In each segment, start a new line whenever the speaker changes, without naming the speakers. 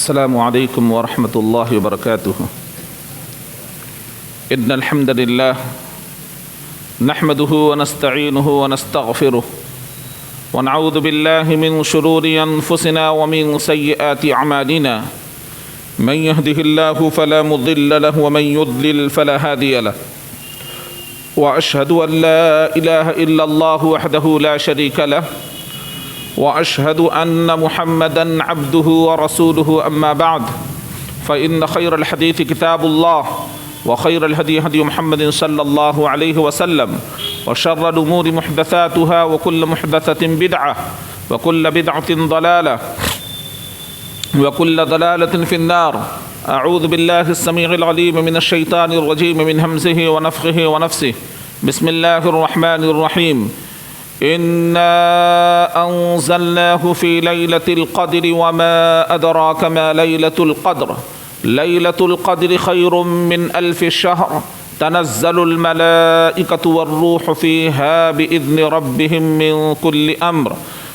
السلام عليكم ورحمة الله وبركاته. إن الحمد لله نحمده ونستعينه ونستغفره ونعوذ بالله من شرور أنفسنا ومن سيئات أعمالنا. من يهده الله فلا مضل له ومن يضلل فلا هادي له. وأشهد أن لا إله إلا الله وحده لا شريك له وأشهد أن محمدًا عبده ورسوله. أما بعد فإن خير الحديث كتاب الله وخير الهدي هدي محمد صلى الله عليه وسلم وشر الأمور محدثاتها وكل محدثة بدعة وكل بدعة ضلالة وكل ضلالة في النار. أعوذ بالله السميع العليم من الشيطان الرجيم من همزه ونفخه ونفسه. بسم الله الرحمن الرحيم. إنا أنزلناه في ليلة القدر وما أدراك ما ليلة القدر. ليلة القدر خير من 1000 شهر. تنزل الملائكة والروح فيها بإذن ربهم من كل أمر.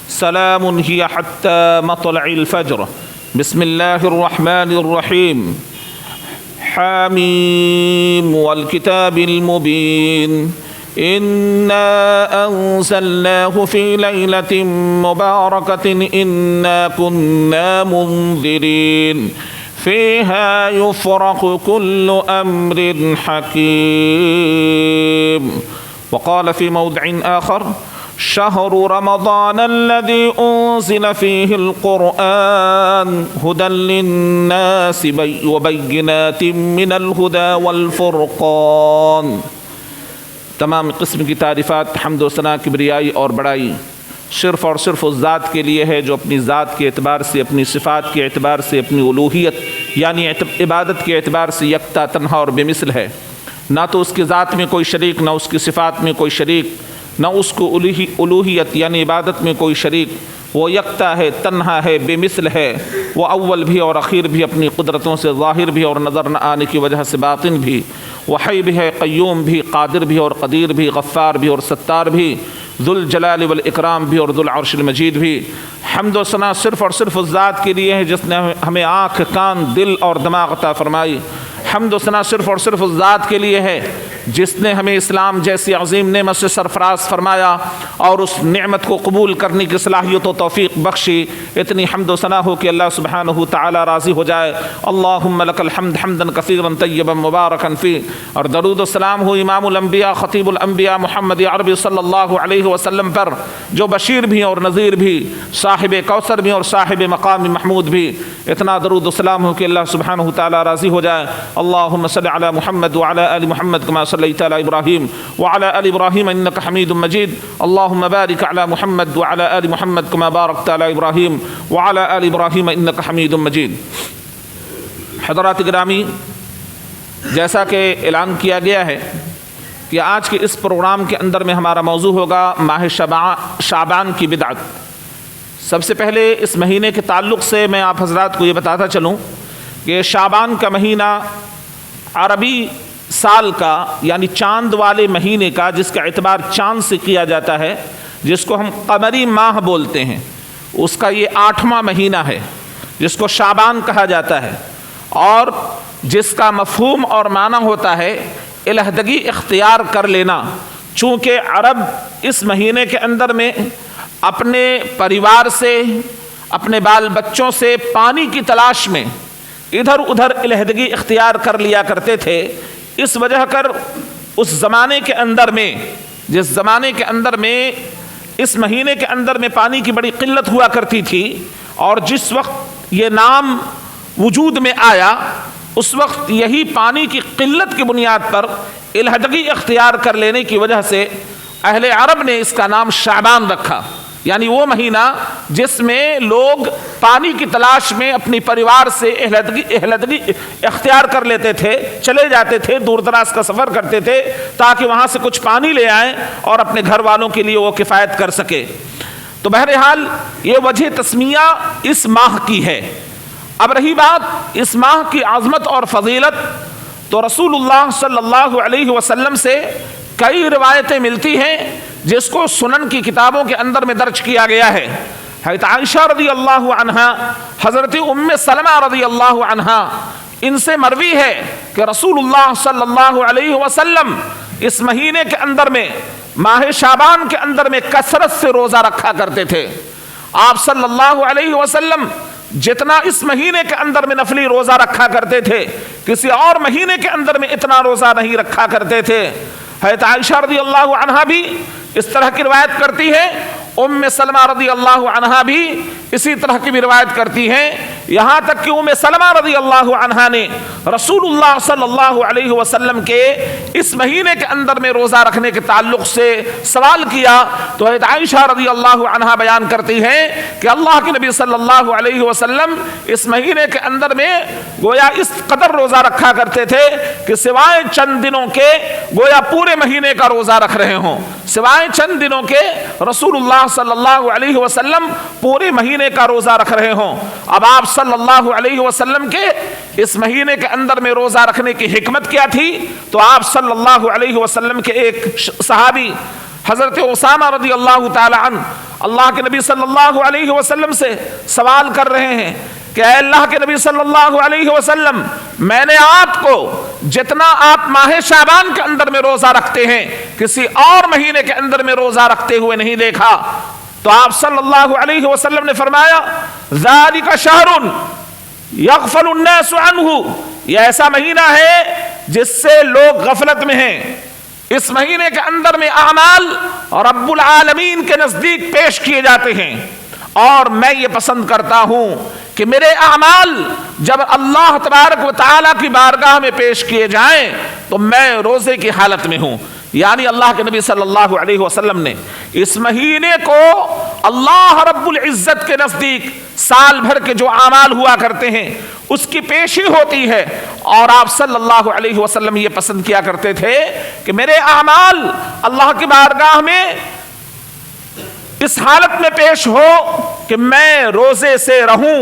سلام هي حتى مطلع الفجر. بسم الله الرحمن الرحيم. حاميم والكتاب المبين. إنا أنزلناه في ليلة مباركة إنا كنا منذرين فيها يفرق كل أمر حكيم. وقال في موضع آخر: شهر رمضان الذي أنزل فيه القرآن هدى للناس وبينات من الهدى والفرقان. تمام قسم کی تعریفات، حمد و ثنا، کبریائی اور بڑائی صرف اور صرف اس ذات کے لیے ہے جو اپنی ذات کے اعتبار سے، اپنی صفات کے اعتبار سے، اپنی الوہیت یعنی عبادت کے اعتبار سے یکتا، تنہا اور بے مثل ہے. نہ تو اس کی ذات میں کوئی شریک، نہ اس کی صفات میں کوئی شریک، نہ اس کو الوہیت یعنی عبادت میں کوئی شریک. وہ یکتا ہے، تنہا ہے، بے مثل ہے. وہ اول بھی اور اخیر بھی، اپنی قدرتوں سے ظاہر بھی اور نظر نہ آنے کی وجہ سے باطن بھی. وہ حی بھی ہے، قیوم بھی، قادر بھی اور قدیر بھی، غفار بھی اور ستار بھی، ذو الجلال والاکرام بھی اور ذو العرش المجید بھی. حمد و ثنا صرف اور صرف اس ذات کے لیے ہے جس نے ہمیں آنکھ، کان، دل اور دماغ عطا فرمائی. حمد و ثنا صرف اور صرف اس ذات کے لیے ہے جس نے ہمیں اسلام جیسی عظیم نعمت سے سرفراز فرمایا اور اس نعمت کو قبول کرنے کی صلاحیت و توفیق بخشی. اتنی حمد و ثنا ہو کہ اللہ سبحانہ تعالی راضی ہو جائے. اللہم لک الحمد حمدا کثیرا طیبا مبارکا فیہ. اور درود و سلام ہو امام الانبیاء خطیب الانبیاء محمد عربی صلی اللہ علیہ وسلم پر، جو بشیر بھی اور نذیر بھی، صاحب کوثر بھی اور صاحب مقام محمود بھی. اتنا درود و سلام ہو کہ اللہ سبحانہ تعالی راضی ہو جائے. اللہم صل علی محمد وعلی آل محمد کما صلیت علی ابراہیم وعلی آل ابراہیم انک حمید مجید. اللہم بارک علی محمد وعلی آل محمد کما بارکت علی ابراہیم وعلی آل ابراہیم انک حمید مجید. حضرات گرامی، جیسا کہ اعلان کیا گیا ہے کہ آج کے اس پروگرام کے اندر میں ہمارا موضوع ہوگا ماہ شعبان کی بدعت. سب سے پہلے اس مہینے کے تعلق سے میں آپ حضرات کو یہ بتاتا چلوں کہ شعبان کا مہینہ عربی سال کا یعنی چاند والے مہینے کا، جس کا اعتبار چاند سے کیا جاتا ہے، جس کو ہم قمری ماہ بولتے ہیں، اس کا یہ 8واں مہینہ ہے جس کو شعبان کہا جاتا ہے، اور جس کا مفہوم اور معنی ہوتا ہے علیحدگی اختیار کر لینا. چونکہ عرب اس مہینے کے اندر میں اپنے پریوار سے، اپنے بال بچوں سے پانی کی تلاش میں ادھر ادھر علیحدگی اختیار کر لیا کرتے تھے. اس وجہ کر اس زمانے کے اندر میں، جس زمانے کے اندر میں اس مہینے کے اندر میں پانی کی بڑی قلت ہوا کرتی تھی، اور جس وقت یہ نام وجود میں آیا اس وقت یہی پانی کی قلت کی بنیاد پر علیحدگی اختیار کر لینے کی وجہ سے اہل عرب نے اس کا نام شعبان رکھا. یعنی وہ مہینہ جس میں لوگ پانی کی تلاش میں اپنی پریوار سے علیحدگی اختیار کر لیتے تھے، چلے جاتے تھے، دور دراز کا سفر کرتے تھے تاکہ وہاں سے کچھ پانی لے آئیں اور اپنے گھر والوں کے لیے وہ کفایت کر سکے. تو بہرحال یہ وجہ تسمیہ اس ماہ کی ہے. اب رہی بات اس ماہ کی عظمت اور فضیلت، تو رسول اللہ صلی اللہ علیہ وسلم سے کئی روایتیں ملتی ہیں جس کو سنن کی کتابوں کے اندر میں درج کیا گیا ہے. حضرت عائشہ رضی اللہ عنہا، حضرت ام سلمہ رضی اللہ عنہا، ان سے مروی ہے کہ رسول اللہ صلی اللہ علیہ وسلم اس مہینے کے اندر میں، ماہ شعبان کے اندر میں کثرت سے روزہ رکھا کرتے تھے۔ آپ صلی اللہ علیہ وسلم جتنا اس مہینے کے اندر میں نفلی روزہ رکھا کرتے تھے، کسی اور مہینے کے اندر میں اتنا روزہ نہیں رکھا کرتے تھے۔ حضرت عائشہ رضی اللہ عنہا بھی اس طرح کی روایت کرتی ہے، ام سلمہ رضی اللہ عنہا بھی اسی طرح کی بھی روایت کرتی ہیں، یہاں تک کہ ام سلمہ رضی اللہ عنہا نے رسول اللہ صلی اللہ علیہ وسلم کے اس مہینے کے اندر میں روزہ رکھنے کے تعلق سے سوال کیا تو حضرت عائشہ رضی اللہ عنہا بیان کرتی ہیں کہ اللہ کے نبی صلی اللہ علیہ وسلم اس مہینے کے اندر میں گویا اس قدر روزہ رکھا کرتے تھے کہ سوائے چند دنوں کے گویا پورے مہینے کا روزہ رکھ رہے ہوں، سوائے چند دنوں کے رسول اللہ صلی اللہ علیہ وسلم پورے مہینے کا روزہ رکھ رہے ہوں۔ اب آپ صلی اللہ علیہ وسلم کے اس مہینے کے اندر میں روزہ رکھنے کی حکمت کیا تھی؟ تو آپ صلی اللہ علیہ وسلم کے ایک صحابی حضرت اسامہ رضی اللہ تعالی عنہ اللہ کے نبی صلی اللہ علیہ وسلم سے سوال کر رہے ہیں کہ اے اللہ کے نبی صلی اللہ علیہ وسلم، میں نے آپ کو جتنا آپ ماہ شعبان کے اندر میں روزہ رکھتے ہیں کسی اور مہینے کے اندر میں روزہ رکھتے ہوئے نہیں دیکھا۔ تو آپ صلی اللہ علیہ وسلم نے فرمایا ذالک شہر یغفل الناس عنہ، یہ ایسا مہینہ ہے جس سے لوگ غفلت میں ہیں۔ اس مہینے کے اندر میں اعمال رب العالمین کے نزدیک پیش کیے جاتے ہیں، اور میں یہ پسند کرتا ہوں کہ میرے اعمال جب اللہ تبارک و تعالیٰ کی بارگاہ میں پیش کیے جائیں تو میں روزے کی حالت میں ہوں۔ یعنی اللہ کے نبی صلی اللہ علیہ وسلم نے اس مہینے کو اللہ رب العزت کے نزدیک سال بھر کے جو اعمال ہوا کرتے ہیں اس کی پیشی ہوتی ہے، اور آپ صلی اللہ علیہ وسلم یہ پسند کیا کرتے تھے کہ میرے اعمال اللہ کی بارگاہ میں اس حالت میں پیش ہو کہ میں روزے سے رہوں۔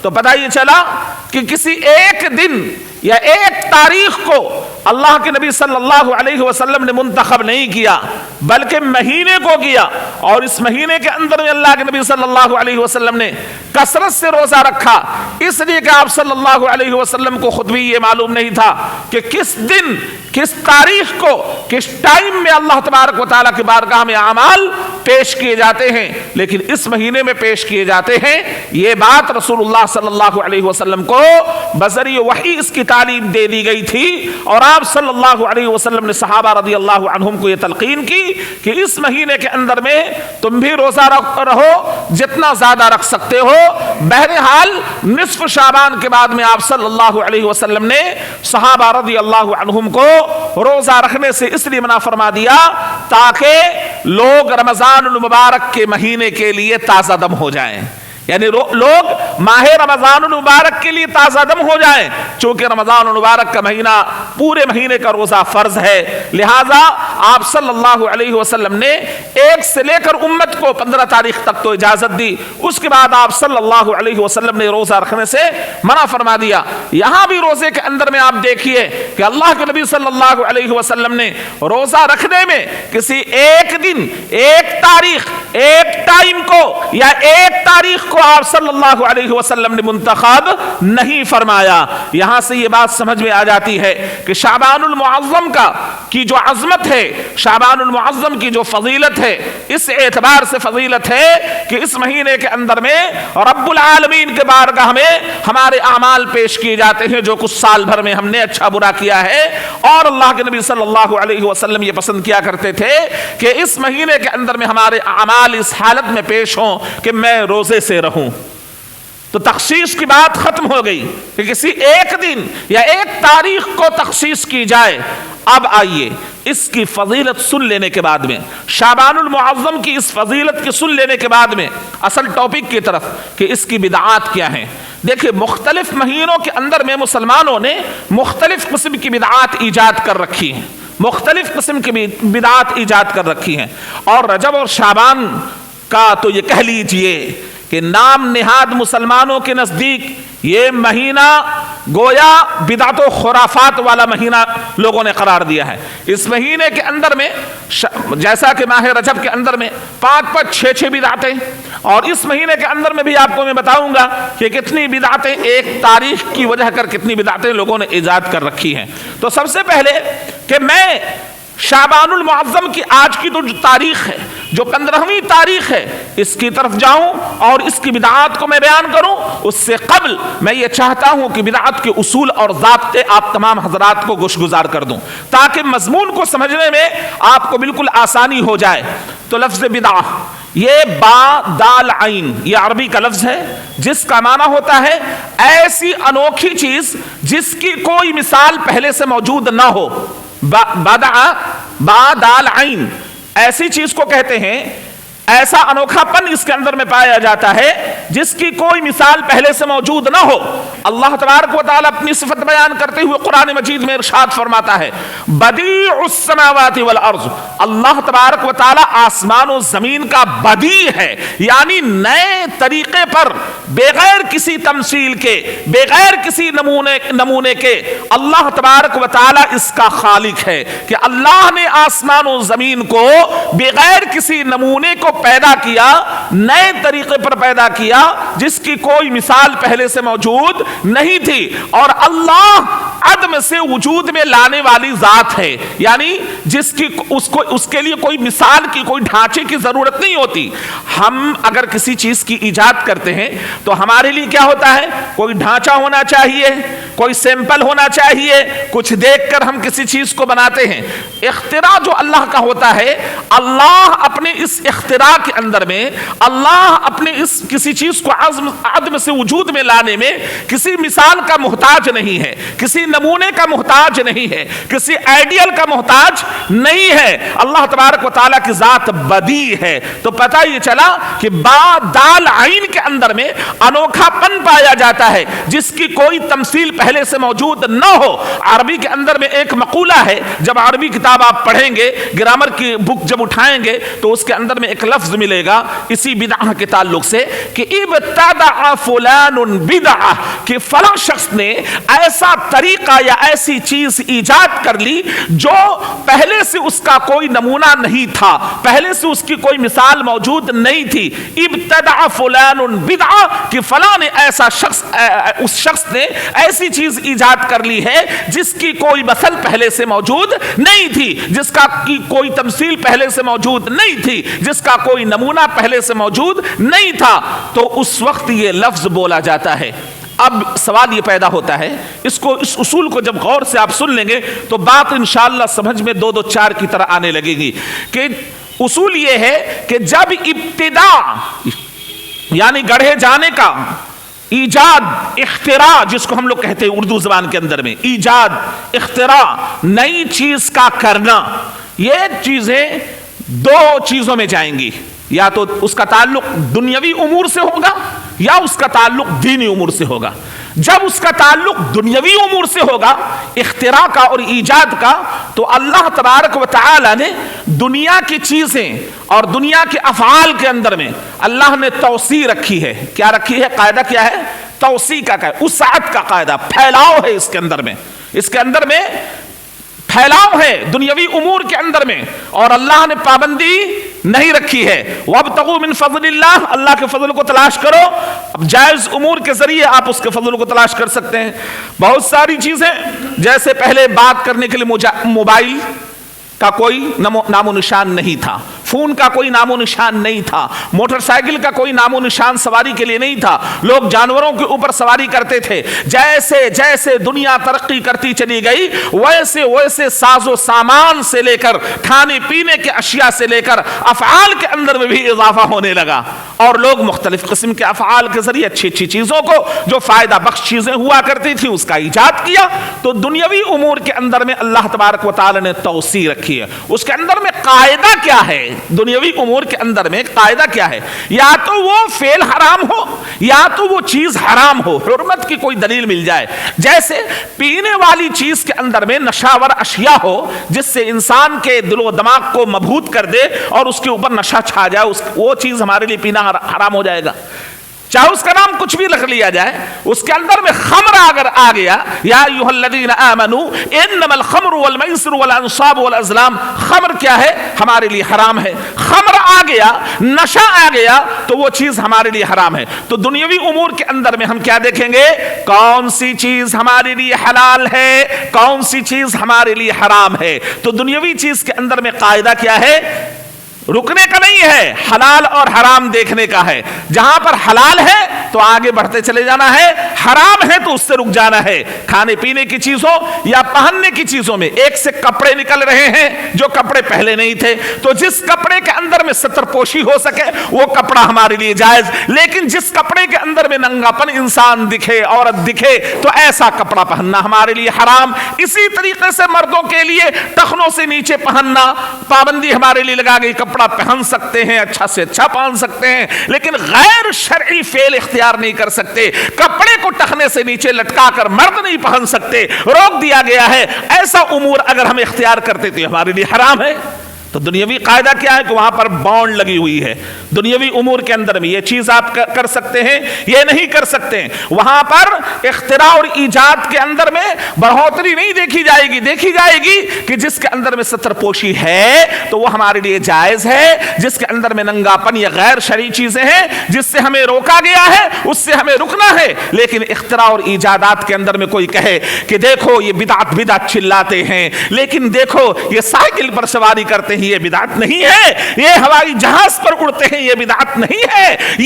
تو پتہ یہ چلا کہ کسی ایک دن یا ایک تاریخ کو اللہ کے نبی صلی اللہ علیہ وسلم نے منتخب نہیں کیا بلکہ مہینے کو کیا، اور اس مہینے کے اندر میں اللہ کے نبی صلی اللہ علیہ وسلم نے کثرت سے روزہ رکھا، اس لیے کہ آپ صلی اللہ علیہ وسلم کو خود بھی یہ معلوم نہیں تھا کہ کس دن کس تاریخ کو کس ٹائم میں اللہ تبارک و تعالیٰ کی بارگاہ میں اعمال پیش کیے جاتے ہیں، لیکن اس مہینے میں پیش کیے جاتے ہیں۔ یہ بات رسول اللہ صلی اللہ علیہ وسلم کو بذریعہ وحی اس کی تعلیم دے دی گئی تھی، اور آپ صلی اللہ علیہ وسلم نے صحابہ رضی اللہ عنہم کو یہ تلقین کی کہ اس مہینے کے اندر میں تم بھی روزہ رہو جتنا زیادہ رکھ سکتے ہو۔ بہرحال نصف شعبان کے بعد میں آپ صلی اللہ علیہ وسلم نے صحابہ رضی اللہ عنہم کو روزہ رکھنے سے اس لیے منع فرما دیا تاکہ لوگ رمضان المبارک کے مہینے کے لیے تازہ دم ہو جائیں، یعنی لوگ ماہ رمضان المبارک کے لیے تازہ دم ہو جائیں، چونکہ رمضان المبارک کا مہینہ پورے مہینے کا روزہ فرض ہے، لہٰذا آپ صلی اللہ علیہ وسلم نے 1 سے لے کر امت کو 15 تاریخ تک تو اجازت دی، اس کے بعد آپ صلی اللہ علیہ وسلم نے روزہ رکھنے سے منع فرما دیا۔ یہاں بھی روزے کے اندر میں آپ دیکھیے کہ اللہ کے نبی صلی اللہ علیہ وسلم نے روزہ رکھنے میں کسی ایک دن، ایک تاریخ، ایک ٹائم کو یا ایک تاریخ کو آپ صلی اللہ علیہ وسلم نے منتخب نہیں فرمایا۔ یہاں سے یہ بات سمجھ میں آ جاتی ہے کہ شعبان المعظم کی جو عظمت ہے، شعبان المعظم کی جو فضیلت ہے، اس اعتبار سے فضیلت ہے کہ اس مہینے کے اندر میں رب العالمین کے بارگاہ میں ہمارے اعمال پیش کیے جاتے ہیں جو کچھ سال بھر میں ہم نے اچھا برا کیا ہے، اور اللہ کے نبی صلی اللہ علیہ وسلم یہ پسند کیا کرتے تھے کہ اس مہینے کے اندر میں ہمارے اعمال اس حالت میں پیش ہوں کہ میں روزے سے رہوں۔ تو تخصیص کی بات ختم ہو گئی کہ کسی ایک دن یا ایک تاریخ کو تخصیص کی جائے۔ اب آئیے اس کی فضیلت سن لینے کے بعد میں، شعبان المعظم کی اس فضیلت کی سن لینے کے بعد میں اصل ٹاپک کی طرف کہ اس کی بدعات کیا ہیں۔ دیکھیں مختلف مہینوں کے اندر میں مسلمانوں نے مختلف قسم کی بدعات ایجاد کر رکھی ہیں، مختلف قسم کی بدعات ایجاد کر رکھی ہیں، اور رجب اور شعبان کا تو یہ کہہ لیجئے کہ نام نہاد مسلمانوں کے نزدیک یہ مہینہ گویا بدعت و خرافات والا مہینہ لوگوں نے قرار دیا ہے۔ اس مہینے کے اندر میں جیسا کہ ماہ رجب کے اندر میں 5 6 بدعتیں، اور اس مہینے کے اندر میں بھی آپ کو میں بتاؤں گا کہ کتنی بدعتیں ایک تاریخ کی وجہ کر کتنی بدعتیں لوگوں نے ایجاد کر رکھی ہیں۔ تو سب سے پہلے کہ میں شعبان المعظم کی آج کی جو تاریخ ہے، جو 15ویں تاریخ ہے، اس کی طرف جاؤں اور اس کی بدعات کو میں بیان کروں، اس سے قبل میں یہ چاہتا ہوں کہ بدعات کے اصول اور ضابطے آپ تمام حضرات کو گوشگزار کر دوں تاکہ مضمون کو سمجھنے میں آپ کو بالکل آسانی ہو جائے۔ تو لفظ بدعہ یہ با دال عین یہ عربی کا لفظ ہے جس کا معنی ہوتا ہے ایسی انوکھی چیز جس کی کوئی مثال پہلے سے موجود نہ ہو۔ با دال عین ایسی چیز کو کہتے ہیں، ایسا انوکھا پن اس کے اندر میں پایا جاتا ہے جس کی کوئی مثال پہلے سے موجود نہ ہو۔ اللہ تبارک و تعالی اپنی صفت بیان کرتے ہوئے قرآن مجید میں ارشاد فرماتا ہے بدیع السماوات والارض، اللہ تبارک و تعالی آسمان و زمین کا بدیع ہے، یعنی نئے طریقے پر بغیر کسی تمثیل کے، بغیر کسی نمونے کے اللہ تبارک و تعالی اس کا خالق ہے کہ اللہ نے آسمان و زمین کو بغیر کسی نمونے کو پیدا کیا، نئے طریقے پر پیدا کیا جس کی کوئی مثال پہلے سے موجود نہیں تھی، اور اللہ عدم سے وجود میں لانے والی ذات ہے، یعنی جس کی اس کے لیے کوئی مثال کی، کوئی ڈھانچے کی ضرورت نہیں ہوتی۔ ہم اگر کسی چیز کی ایجاد کرتے ہیں تو ہمارے لیے کیا ہوتا ہے؟ کوئی ڈھانچہ ہونا چاہیے، کوئی سیمپل ہونا چاہیے، کچھ دیکھ کر ہم کسی چیز کو بناتے ہیں۔ اختراع جو اللہ کا ہوتا ہے، اللہ اپنے اس اختراع کے اندر میں، اللہ اپنے اس کسی چیز کو عدم سے وجود میں لانے میں کسی مثال کا محتاج نہیں ہے، کسی نمونے کا محتاج نہیں ہے، کسی آئیڈیل کا محتاج نہیں ہے۔ اللہ تبارک و تعالیٰ کی ذات بدیع ہے۔ تو پتہ یہ چلا کہ با دال عین کے اندر میں انوکھا پن پایا جاتا ہے جس کی کوئی تمثیل پہلے سے موجود نہ ہو۔ عربی کے اندر میں ایک مقولہ ہے، جب عربی کتاب آپ پڑھیں گے، گرامر کی بک جب اٹھائیں گے تو اس کے اندر میں ایک لفظ ملے گا اسی بدعہ کے تعلق سے کہ ابتدع فلان بدعہ، کہ فلاں شخص نے ایسا طریقہ یا ایسی چیز ایجاد کر لی جو پہلے سے اس کا کوئی نمونہ نہیں تھا، پہلے سے اس کی کوئی مثال موجود نہیں تھی۔ ابتدع فلان بدعہ، کہ فلاں نے ایسا شخص، اس شخص نے ایسی چیز ایجاد کر لی ہے جس کی کوئی مثل پہلے سے موجود نہیں تھی، جس کا کی کوئی تمثیل پہلے سے موجود نہیں تھی، جس کا کوئی نمونہ پہلے سے موجود نہیں تھا، تو اس وقت یہ لفظ بولا جاتا ہے۔ اب سوال یہ پیدا ہوتا ہے، اس اصول کو جب غور سے آپ سن لیں گے تو بات انشاءاللہ سمجھ میں 2 2 4 کی طرح آنے لگے گی کہ اصول یہ ہے کہ جب ابتدا یعنی گڑھے جانے کا، ایجاد، اختراع جس کو ہم لوگ کہتے ہیں اردو زبان کے اندر میں، ایجاد، اختراع، نئی چیز کا کرنا، یہ چیزیں 2 چیزوں میں جائیں گی، یا تو اس کا تعلق دنیاوی امور سے ہوگا یا اس کا تعلق دینی امور سے ہوگا۔ جب اس کا تعلق دنیاوی امور سے ہوگا، اختراع کا اور ایجاد کا، تو اللہ تبارک و تعالی نے دنیا کی چیزیں اور دنیا کے افعال کے اندر میں اللہ نے توسیع رکھی ہے۔ کیا رکھی ہے؟ قاعدہ کیا ہے؟ توسیع کا قاعدہ، وسعت کا قاعدہ، پھیلاؤ ہے اس کے اندر میں، اس کے اندر میں پھیلاؤ ہے دنیاوی امور کے اندر میں، اور اللہ نے پابندی نہیں رکھی ہے۔ وابتغوا من فضل اللہ، اللہ کے فضل کو تلاش کرو۔ اب جائز امور کے ذریعے آپ اس کے فضل کو تلاش کر سکتے ہیں۔ بہت ساری چیزیں، جیسے پہلے بات کرنے کے لیے موبائل کا کوئی نام و نشان نہیں تھا، فون کا کوئی نام و نشان نہیں تھا، موٹر سائیکل کا کوئی نام و نشان سواری کے لیے نہیں تھا، لوگ جانوروں کے اوپر سواری کرتے تھے۔ جیسے جیسے دنیا ترقی کرتی چلی گئی، ویسے ویسے ساز و سامان سے لے کر کھانے پینے کے اشیاء سے لے کر افعال کے اندر میں بھی اضافہ ہونے لگا، اور لوگ مختلف قسم کے افعال کے ذریعے اچھی اچھی چیزوں کو، جو فائدہ بخش چیزیں ہوا کرتی تھی، اس کا ایجاد کیا۔ تو دنیاوی امور کے اندر میں اللہ تبارک و تعالی نے توسیع رکھی ہے۔ اس کے اندر میں قاعدہ کیا ہے؟ دنیاوی امور کے اندر میں قاعدہ کیا ہے؟ یا تو وہ فعل حرام ہو یا تو وہ چیز حرام ہو، حرمت کی کوئی دلیل مل جائے۔ جیسے پینے والی چیز کے اندر میں نشاور اشیاء ہو جس سے انسان کے دل و دماغ کو مبہوت کر دے اور اس کے اوپر نشہ چھا جائے، وہ چیز ہمارے لیے پینا حرام ہو جائے گا۔ چاہے اس کا نام کچھ بھی رکھ لیا جائے، اس کے اندر میں خمر اگر آ گیا، یا ایھا الذین آمنوا انما الخمر والمیسر والانصاب والازلام، خمر کیا ہے؟ ہمارے لیے حرام ہے۔ خمر آ گیا، نشہ آ گیا تو وہ چیز ہمارے لیے حرام ہے۔ تو دنیاوی امور کے اندر میں ہم کیا دیکھیں گے؟ کون سی چیز ہمارے لیے حلال ہے، کون سی چیز ہمارے لیے حرام ہے۔ تو دنیاوی چیز کے اندر میں قاعدہ کیا ہے؟ رکنے کا نہیں ہے، حلال اور حرام دیکھنے کا ہے۔ جہاں پر حلال ہے تو آگے بڑھتے چلے جانا ہے، حرام ہے تو اس سے رک جانا ہے۔ کھانے پینے کی چیزوں یا پہننے کی چیزوں میں ایک سے کپڑے نکل رہے ہیں جو کپڑے پہلے نہیں تھے، تو جس کپڑے کے اندر میں ستر پوشی ہو سکے وہ کپڑا ہمارے لیے جائز، لیکن جس کپڑے کے اندر میں ننگا پن انسان دکھے، عورت دکھے، تو ایسا کپڑا پہننا ہمارے لیے حرام۔ اسی طریقے سے مردوں کے لیے ٹخنوں سے نیچے پہننا پابندی ہمارے لیے لگا گئی۔ کپڑا پہن سکتے ہیں، اچھا سے اچھا پہن سکتے ہیں، لیکن غیر شرعی فعل اختیار نہیں کر سکتے۔ کپڑے کو ٹخنے سے نیچے لٹکا کر مرد نہیں پہن سکتے، روک دیا گیا ہے۔ ایسا امور اگر ہم اختیار کرتے تو ہمارے لیے حرام ہے۔ تو دنیاوی قاعدہ کیا ہے کہ وہاں پر بانڈ لگی ہوئی ہے۔ دنیاوی امور کے اندر میں یہ چیز آپ کر سکتے ہیں، یہ نہیں کر سکتے ہیں۔ وہاں پر اختراع اور ایجاد کے اندر میں بڑھوتری نہیں دیکھی جائے گی، دیکھی جائے گی کہ جس کے اندر میں ستر پوشی ہے تو وہ ہمارے لیے جائز ہے، جس کے اندر میں ننگا پن یا غیر شرعی چیزیں ہیں جس سے ہمیں روکا گیا ہے اس سے ہمیں رکنا ہے۔ لیکن اختراع اور ایجادات کے اندر میں کوئی کہے کہ دیکھو یہ بدعت بدعت چلاتے ہیں، لیکن دیکھو یہ سائیکل پر سواری کرتے ہیں، یہ بدعت نہیں ہے۔ یہ ہوائی جہاز پر اڑتے ہیں، یہ بدعت نہیں ہے۔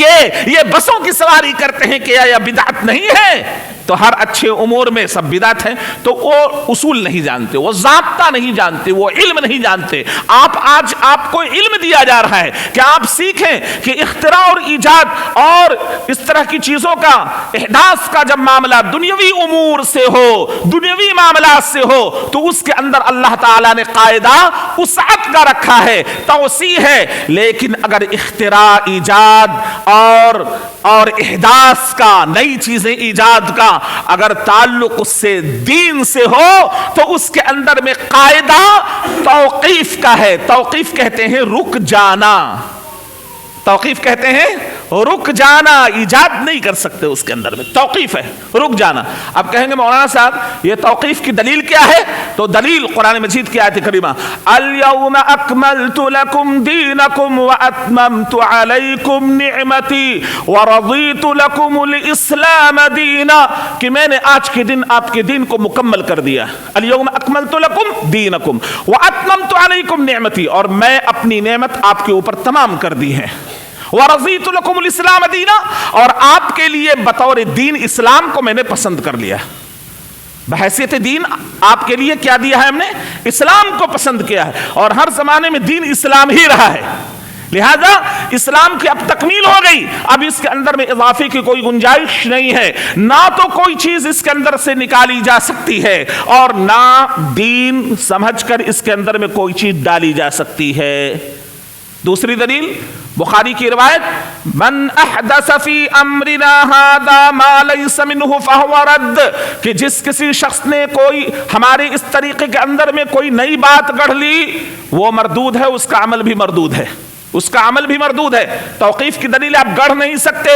یہ بسوں کی سواری کرتے ہیں، کیا یہ بدعت نہیں ہے؟ تو ہر اچھے امور میں سب بدعت ہیں۔ تو وہ اصول نہیں جانتے، وہ ضابطہ نہیں جانتے، وہ علم نہیں جانتے۔ آج آپ کو علم دیا جا رہا ہے کہ آپ سیکھیں کہ اختراع اور ایجاد اور اس طرح کی چیزوں کا احداث کا جب معاملہ دنیاوی امور سے ہو، دنیاوی معاملات سے ہو، تو اس کے اندر اللہ تعالیٰ نے قاعدہ وسعت کا رکھا ہے، توسیع ہے۔ لیکن اگر اختراع ایجاد اور احداث کا، نئی چیزیں ایجاد کا اگر تعلق اس سے دین سے ہو تو اس کے اندر میں قاعدہ توقیف کا ہے۔ توقیف کہتے ہیں رک جانا، توقیف کہتے ہیں رک جانا، ایجاد نہیں کر سکتے، اس کے اندر میں توقیف ہے، رک جانا۔ اب کہیں گے مولانا صاحب یہ توقیف کی دلیل کیا ہے؟ تو دلیل قرآن مجید کی آیت کریمہ اليوم اکملت لکم دینکم واتممت علیکم نعمتی ورضیت لکم الاسلام دینا، کہ میں نے آج کے دن آپ کے دین کو مکمل کر دیا۔ اليوم اکملت لکم دینکم واتممت علیکم نعمتی، اور میں اپنی نعمت آپ کے اوپر تمام کر دی ہے۔ وَرَضِيتُ لَكُمُ الْإِسْلَامَ دِينًا، اور آپ کے لیے بطور دین اسلام کو میں نے پسند کر لیا۔ بحیثیت دین آپ کے لیے کیا دیا ہے ہم نے؟ اسلام کو پسند کیا ہے، اور ہر زمانے میں دین اسلام ہی رہا ہے۔ لہذا اسلام کی اب تکمیل ہو گئی، اب اس کے اندر میں اضافے کی کوئی گنجائش نہیں ہے، نہ تو کوئی چیز اس کے اندر سے نکالی جا سکتی ہے اور نہ دین سمجھ کر اس کے اندر میں کوئی چیز ڈالی جا سکتی ہے۔ دوسری دلیل بخاری کی روایت من احدث فی امرنا ھذا ما لیس منہ فہو رد، کہ جس کسی شخص نے کوئی ہمارے اس طریقے کے اندر میں کوئی نئی بات گڑھ لی وہ مردود ہے، اس کا عمل بھی مردود ہے، اس کا عمل بھی مردود ہے۔ توقیف کی دلیل آپ گڑھ نہیں سکتے،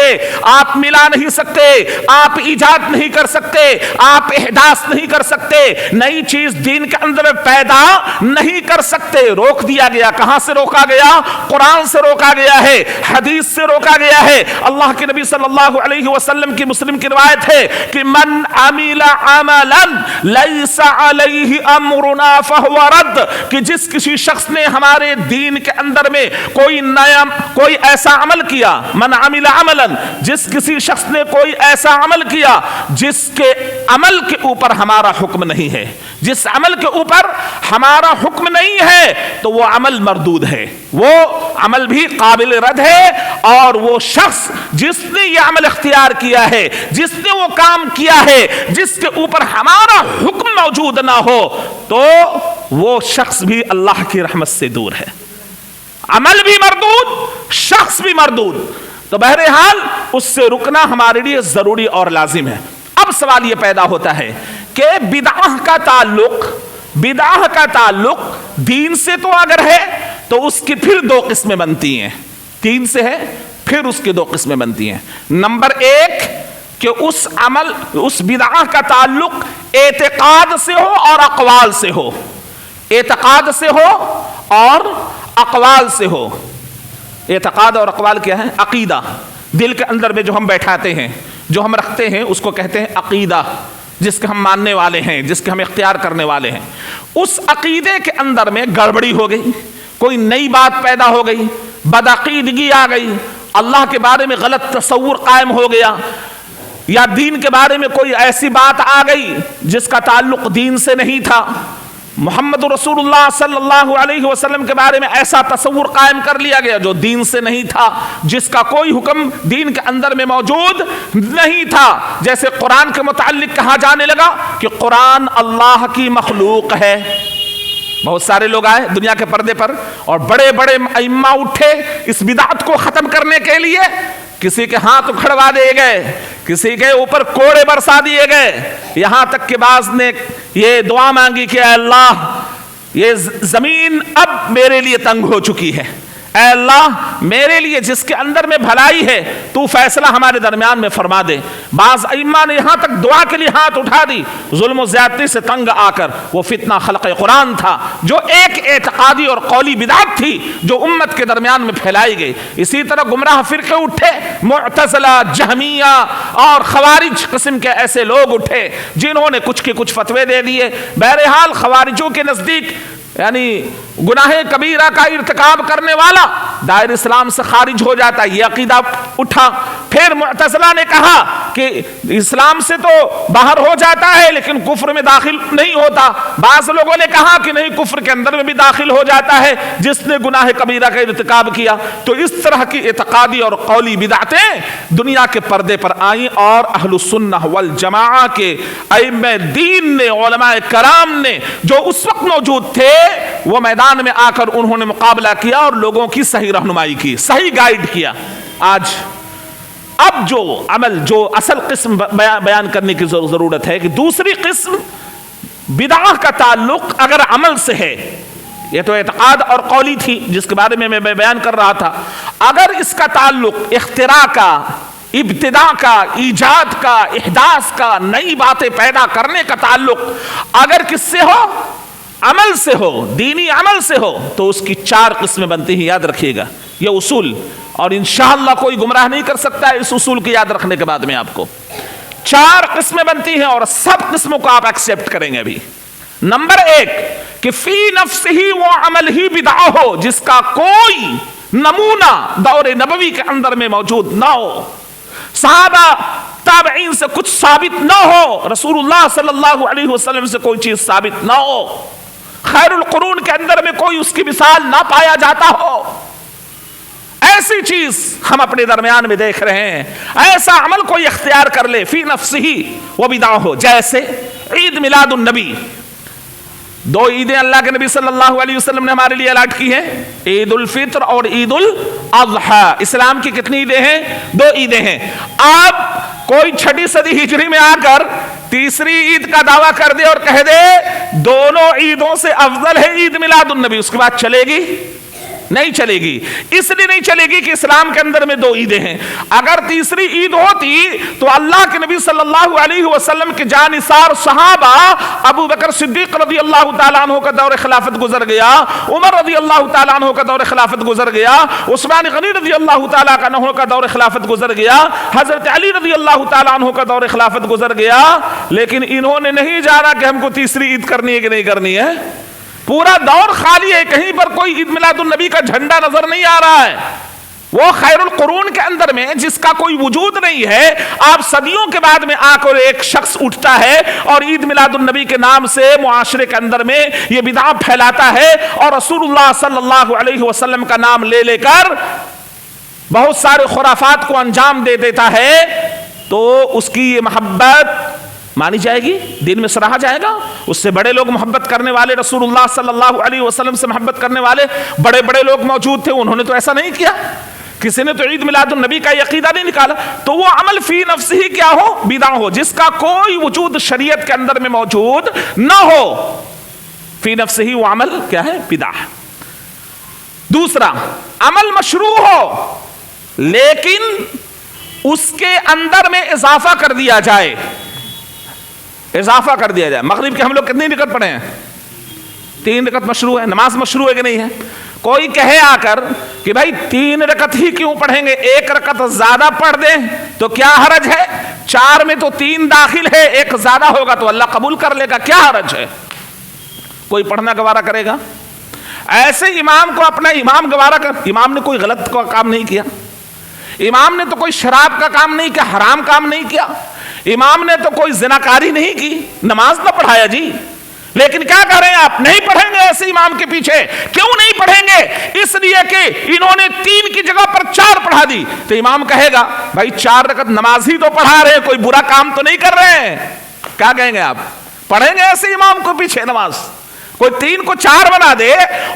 آپ ملا نہیں سکتے، آپ ایجاد نہیں کر سکتے، آپ احداث نہیں کر سکتے، نئی چیز دین کے اندر پیدا نہیں کر سکتے۔ روک دیا گیا، کہاں سے روکا گیا؟ قرآن سے روکا گیا ہے، حدیث سے روکا گیا ہے۔ اللہ کے نبی صلی اللہ علیہ وسلم کی مسلم کی روایت ہے کہ من عمل عملا لیس علیہ امرنا فہو رد، کہ جس کسی شخص نے ہمارے دین کے اندر میں کوئی ایسا عمل کیا، من عمل عملا، جس کسی شخص نے کوئی ایسا عمل کیا جس کے عمل کے اوپر ہمارا حکم نہیں ہے، جس عمل کے اوپر ہمارا حکم نہیں ہے تو وہ عمل مردود ہے، وہ عمل بھی قابل رد ہے۔ اور وہ شخص جس نے یہ عمل اختیار کیا ہے، جس نے وہ کام کیا ہے جس کے اوپر ہمارا حکم موجود نہ ہو، تو وہ شخص بھی اللہ کی رحمت سے دور ہے، عمل بھی مردود، شخص بھی مردود۔ تو بہرحال اس سے رکنا ہمارے لیے ضروری اور لازم ہے۔ اب سوال یہ پیدا ہوتا ہے کہ بدعہ کا تعلق دین سے تو اگر ہے تو اس کی پھر دو قسمیں بنتی ہیں، دین سے ہے پھر اس کی دو قسمیں بنتی ہیں. نمبر ایک کہ اس عمل اس بدعہ کا تعلق اعتقاد سے ہو اور اقوال سے ہو. اعتقاد سے ہو اور اقوال سے ہو. اعتقاد اور اقوال کیا ہے؟ عقیدہ. دل کے اندر میں جو ہم بیٹھاتے ہیں، جو ہم رکھتے ہیں، اس کو کہتے ہیں عقیدہ، جس کے ہم ماننے والے ہیں، جس کے ہم اختیار کرنے والے ہیں. اس عقیدے کے اندر میں گڑبڑی ہو گئی، کوئی نئی بات پیدا ہو گئی، بدعقیدگی آ گئی، اللہ کے بارے میں غلط تصور قائم ہو گیا، یا دین کے بارے میں کوئی ایسی بات آ گئی جس کا تعلق دین سے نہیں تھا، محمد رسول اللہ صلی اللہ علیہ وسلم کے بارے میں ایسا تصور قائم کر لیا گیا جو دین سے نہیں تھا، جس کا کوئی حکم دین کے اندر میں موجود نہیں تھا. جیسے قرآن کے متعلق کہا جانے لگا کہ قرآن اللہ کی مخلوق ہے. بہت سارے لوگ آئے دنیا کے پردے پر اور بڑے بڑے ائمہ اٹھے اس بدعت کو ختم کرنے کے لیے. کسی کے ہاتھ کھڑوا دیے گئے، کسی کے اوپر کوڑے برسا دیے گئے، یہاں تک کہ بعض نے یہ دعا مانگی کہ اے اللہ یہ زمین اب میرے لیے تنگ ہو چکی ہے، اے اللہ میرے لیے جس کے اندر میں بھلائی ہے تو فیصلہ ہمارے درمیان میں فرما دے. بعض ائمہ نے یہاں تک دعا کے لیے ہاتھ اٹھا دی. ظلم و زیادتی سے تنگ آ کر وہ فتنہ خلق قرآن تھا جو ایک اعتقادی اور قولی بدعت تھی جو امت کے درمیان میں پھیلائی گئی. اسی طرح گمراہ فرقے اٹھے، معتزلہ، جہمیہ اور خوارج قسم کے ایسے لوگ اٹھے جنہوں نے کچھ کے کچھ فتوے دے دیے. بہرحال خوارجوں کے نزدیک یعنی گناہ کبیرہ کا ارتکاب کرنے والا دائر اسلام سے خارج ہو جاتا ہے، یہ عقیدہ اٹھا. پھر معتزلہ نے کہا کہ اسلام سے تو باہر ہو جاتا ہے لیکن کفر میں داخل نہیں ہوتا. بعض لوگوں نے کہا کہ نہیں، کفر کے اندر میں بھی داخل ہو جاتا ہے جس نے گناہ کبیرہ کا ارتکاب کیا. تو اس طرح کی اعتقادی اور قولی بدعتیں دنیا کے پردے پر آئیں اور اہل السنہ والجماعہ کے ائمہ دین نے، علماء کرام نے جو اس وقت موجود تھے، وہ میدان میں آ کر انہوں نے مقابلہ کیا اور لوگوں کی صحیح رہنمائی کی، صحیح گائیڈ کیا. آج اب جو عمل، جو اصل قسم بیان کرنے کی ضرورت ہے کہ دوسری قسم بدعہ کا تعلق اگر عمل سے ہے، یہ تو اعتقاد اور قولی تھی جس کے بارے میں میں بیان کر رہا تھا، اگر اس کا تعلق اختراع کا، ابتداء کا، ایجاد کا، احداث کا، نئی باتیں پیدا کرنے کا تعلق اگر کس سے ہو؟ عمل سے ہو، دینی عمل سے ہو، تو اس کی 4 قسمیں بنتی ہیں. یاد رکھیے گا یہ اصول، اور انشاءاللہ کوئی گمراہ نہیں کر سکتا ہے اس اصول کی یاد رکھنے کے بعد میں. آپ کو 4 قسمیں بنتی ہیں اور سب قسموں کو آپ ایکسپٹ کریں گے. ابھی نمبر 1 کہ فی نفس ہی وہ عمل ہی بدعہ ہو جس کا کوئی نمونہ دور نبوی کے اندر میں موجود نہ ہو، صحابہ تابعین سے کچھ ثابت نہ ہو، رسول اللہ صلی اللہ علیہ وسلم سے کوئی چیز ثابت نہ ہو، خیر القرون کے اندر میں کوئی اس کی مثال نہ پایا جاتا ہو. ایسی چیز ہم اپنے درمیان میں دیکھ رہے ہیں. ایسا عمل کوئی اختیار کر لے فی نفسہ وہ بدعہ ہو. جیسے عید میلاد النبی، 2 عیدیں اللہ کے نبی صلی اللہ علیہ وسلم نے ہمارے لیے الاٹ کی ہیں، عید الفطر اور عید الاضحیٰ. اسلام کی کتنی عیدیں ہیں؟ 2 عیدیں ہیں. آپ کوئی 6 صدی ہجری میں آ کر تیسری عید کا دعویٰ کر دے اور کہہ دے دونوں عیدوں سے افضل ہے عید میلاد النبی، اس کے بعد چلے گی؟ نہیں چلے گی. اس لیے نہیں چلے گی کہ اسلام کے اندر میں 2 عیدیں ہیں. اگر تیسری عید ہوتی تو اللہ کے نبی صلی اللہ علیہ وسلم کے جانثار صحابہ ابو بکر صدیق رضی اللہ تعالیٰ عنہ کا دور خلافت گزر گیا، عمر رضی اللہ تعالیٰ عنہ کا دور خلافت گزر گیا، عثمان غنی رضی اللہ تعالیٰ عنہ کا دور خلافت گزر گیا، حضرت علی رضی اللہ تعالیٰ عنہ کا دور خلافت گزر گیا، لیکن انہوں نے نہیں جانا کہ ہم کو تیسری عید کرنی ہے کہ نہیں کرنی ہے. پورا دور خالی ہے، کہیں پر کوئی عید میلاد النبی کا جھنڈا نظر نہیں آ رہا ہے. وہ خیر القرون کے اندر میں جس کا کوئی وجود نہیں ہے، آپ صدیوں کے بعد میں آ کر ایک شخص اٹھتا ہے اور عید میلاد النبی کے نام سے معاشرے کے اندر میں یہ بدعت پھیلاتا ہے اور رسول اللہ صلی اللہ علیہ وسلم کا نام لے لے کر بہت سارے خرافات کو انجام دے دیتا ہے. تو اس کی یہ محبت مانی جائے گی، دین میں سراہا جائے گا؟ اس سے بڑے لوگ محبت کرنے والے، رسول اللہ صلی اللہ علیہ وسلم سے محبت کرنے والے بڑے بڑے لوگ موجود تھے، انہوں نے تو ایسا نہیں کیا. کسی نے تو عید میلاد النبی کا عقیدہ نہیں نکالا. تو وہ عمل فی نفس ہی کیا ہو؟ بدعہ ہو، جس کا کوئی وجود شریعت کے اندر میں موجود نہ ہو. فی نفس ہی وہ عمل کیا ہے؟ بدعہ. دوسرا، عمل مشروع ہو، لیکن اس کے اندر میں اضافہ کر دیا جائے. مغرب کے ہم لوگ کتنی رکعت پڑھے ہیں؟ 3 رکعت مشروع ہے. نماز مشروع ہے کہ نہیں ہے؟ کوئی کہے آ کر کہ بھائی 3 رکعت ہی کیوں پڑھیں گے, 1 رکعت زیادہ پڑھ دیں تو کیا حرج ہے؟ 4 میں تو 3 داخل ہے, 1 زیادہ ہوگا تو اللہ قبول کر لے گا, کیا حرج ہے؟ کوئی پڑھنا گوارا کرے گا؟ ایسے امام کو اپنا امام گوارا کر. امام نے کوئی غلط کام نہیں کیا, امام نے تو کوئی شراب کا کام نہیں کیا, حرام کام نہیں کیا, امام نے تو کوئی زناکاری نہیں کی, نماز نہ پڑھایا جی. لیکن کیا کر رہے ہیں آپ؟ نہیں پڑھیں گے ایسے امام کے پیچھے. کیوں نہیں پڑھیں گے؟ اس لیے کہ انہوں نے 3 کی جگہ پر 4 پڑھا دی. تو امام کہے گا بھائی 4 رکعت نماز ہی تو پڑھا رہے ہیں, کوئی برا کام تو نہیں کر رہے ہیں. کیا کہیں گے آپ؟ پڑھیں گے ایسے امام کو پیچھے نماز؟ کوئی 3 کو 4 بنا دے,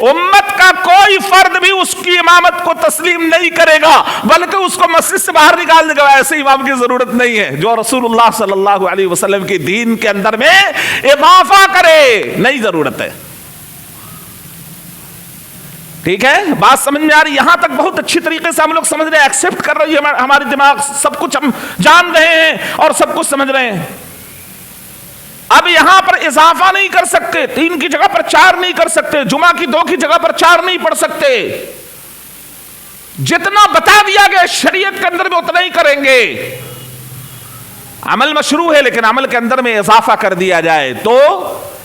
امت کا کوئی فرد بھی اس کی امامت کو تسلیم نہیں کرے گا, بلکہ اس کو مسجد سے باہر نکال دے گا. ایسے امام کی ضرورت نہیں ہے جو رسول اللہ صلی اللہ علیہ وسلم کی دین کے اندر میں اضافہ کرے, نہیں ضرورت ہے. ٹھیک ہے, بات سمجھ میں آ رہی؟ یہاں تک بہت اچھی طریقے سے ہم لوگ سمجھ رہے ہیں, ایکسپٹ کر رہی ہے ہماری دماغ, سب کچھ ہم جان رہے ہیں اور سب کچھ سمجھ رہے ہیں. اب یہاں پر اضافہ نہیں کر سکتے, 3 کی جگہ پر 4 نہیں کر سکتے, جمعہ کی 2 کی جگہ پر 4 نہیں پڑھ سکتے. جتنا بتا دیا گیا شریعت کے اندر میں اتنا ہی کریں گے. عمل مشروع ہے لیکن عمل کے اندر میں اضافہ کر دیا جائے تو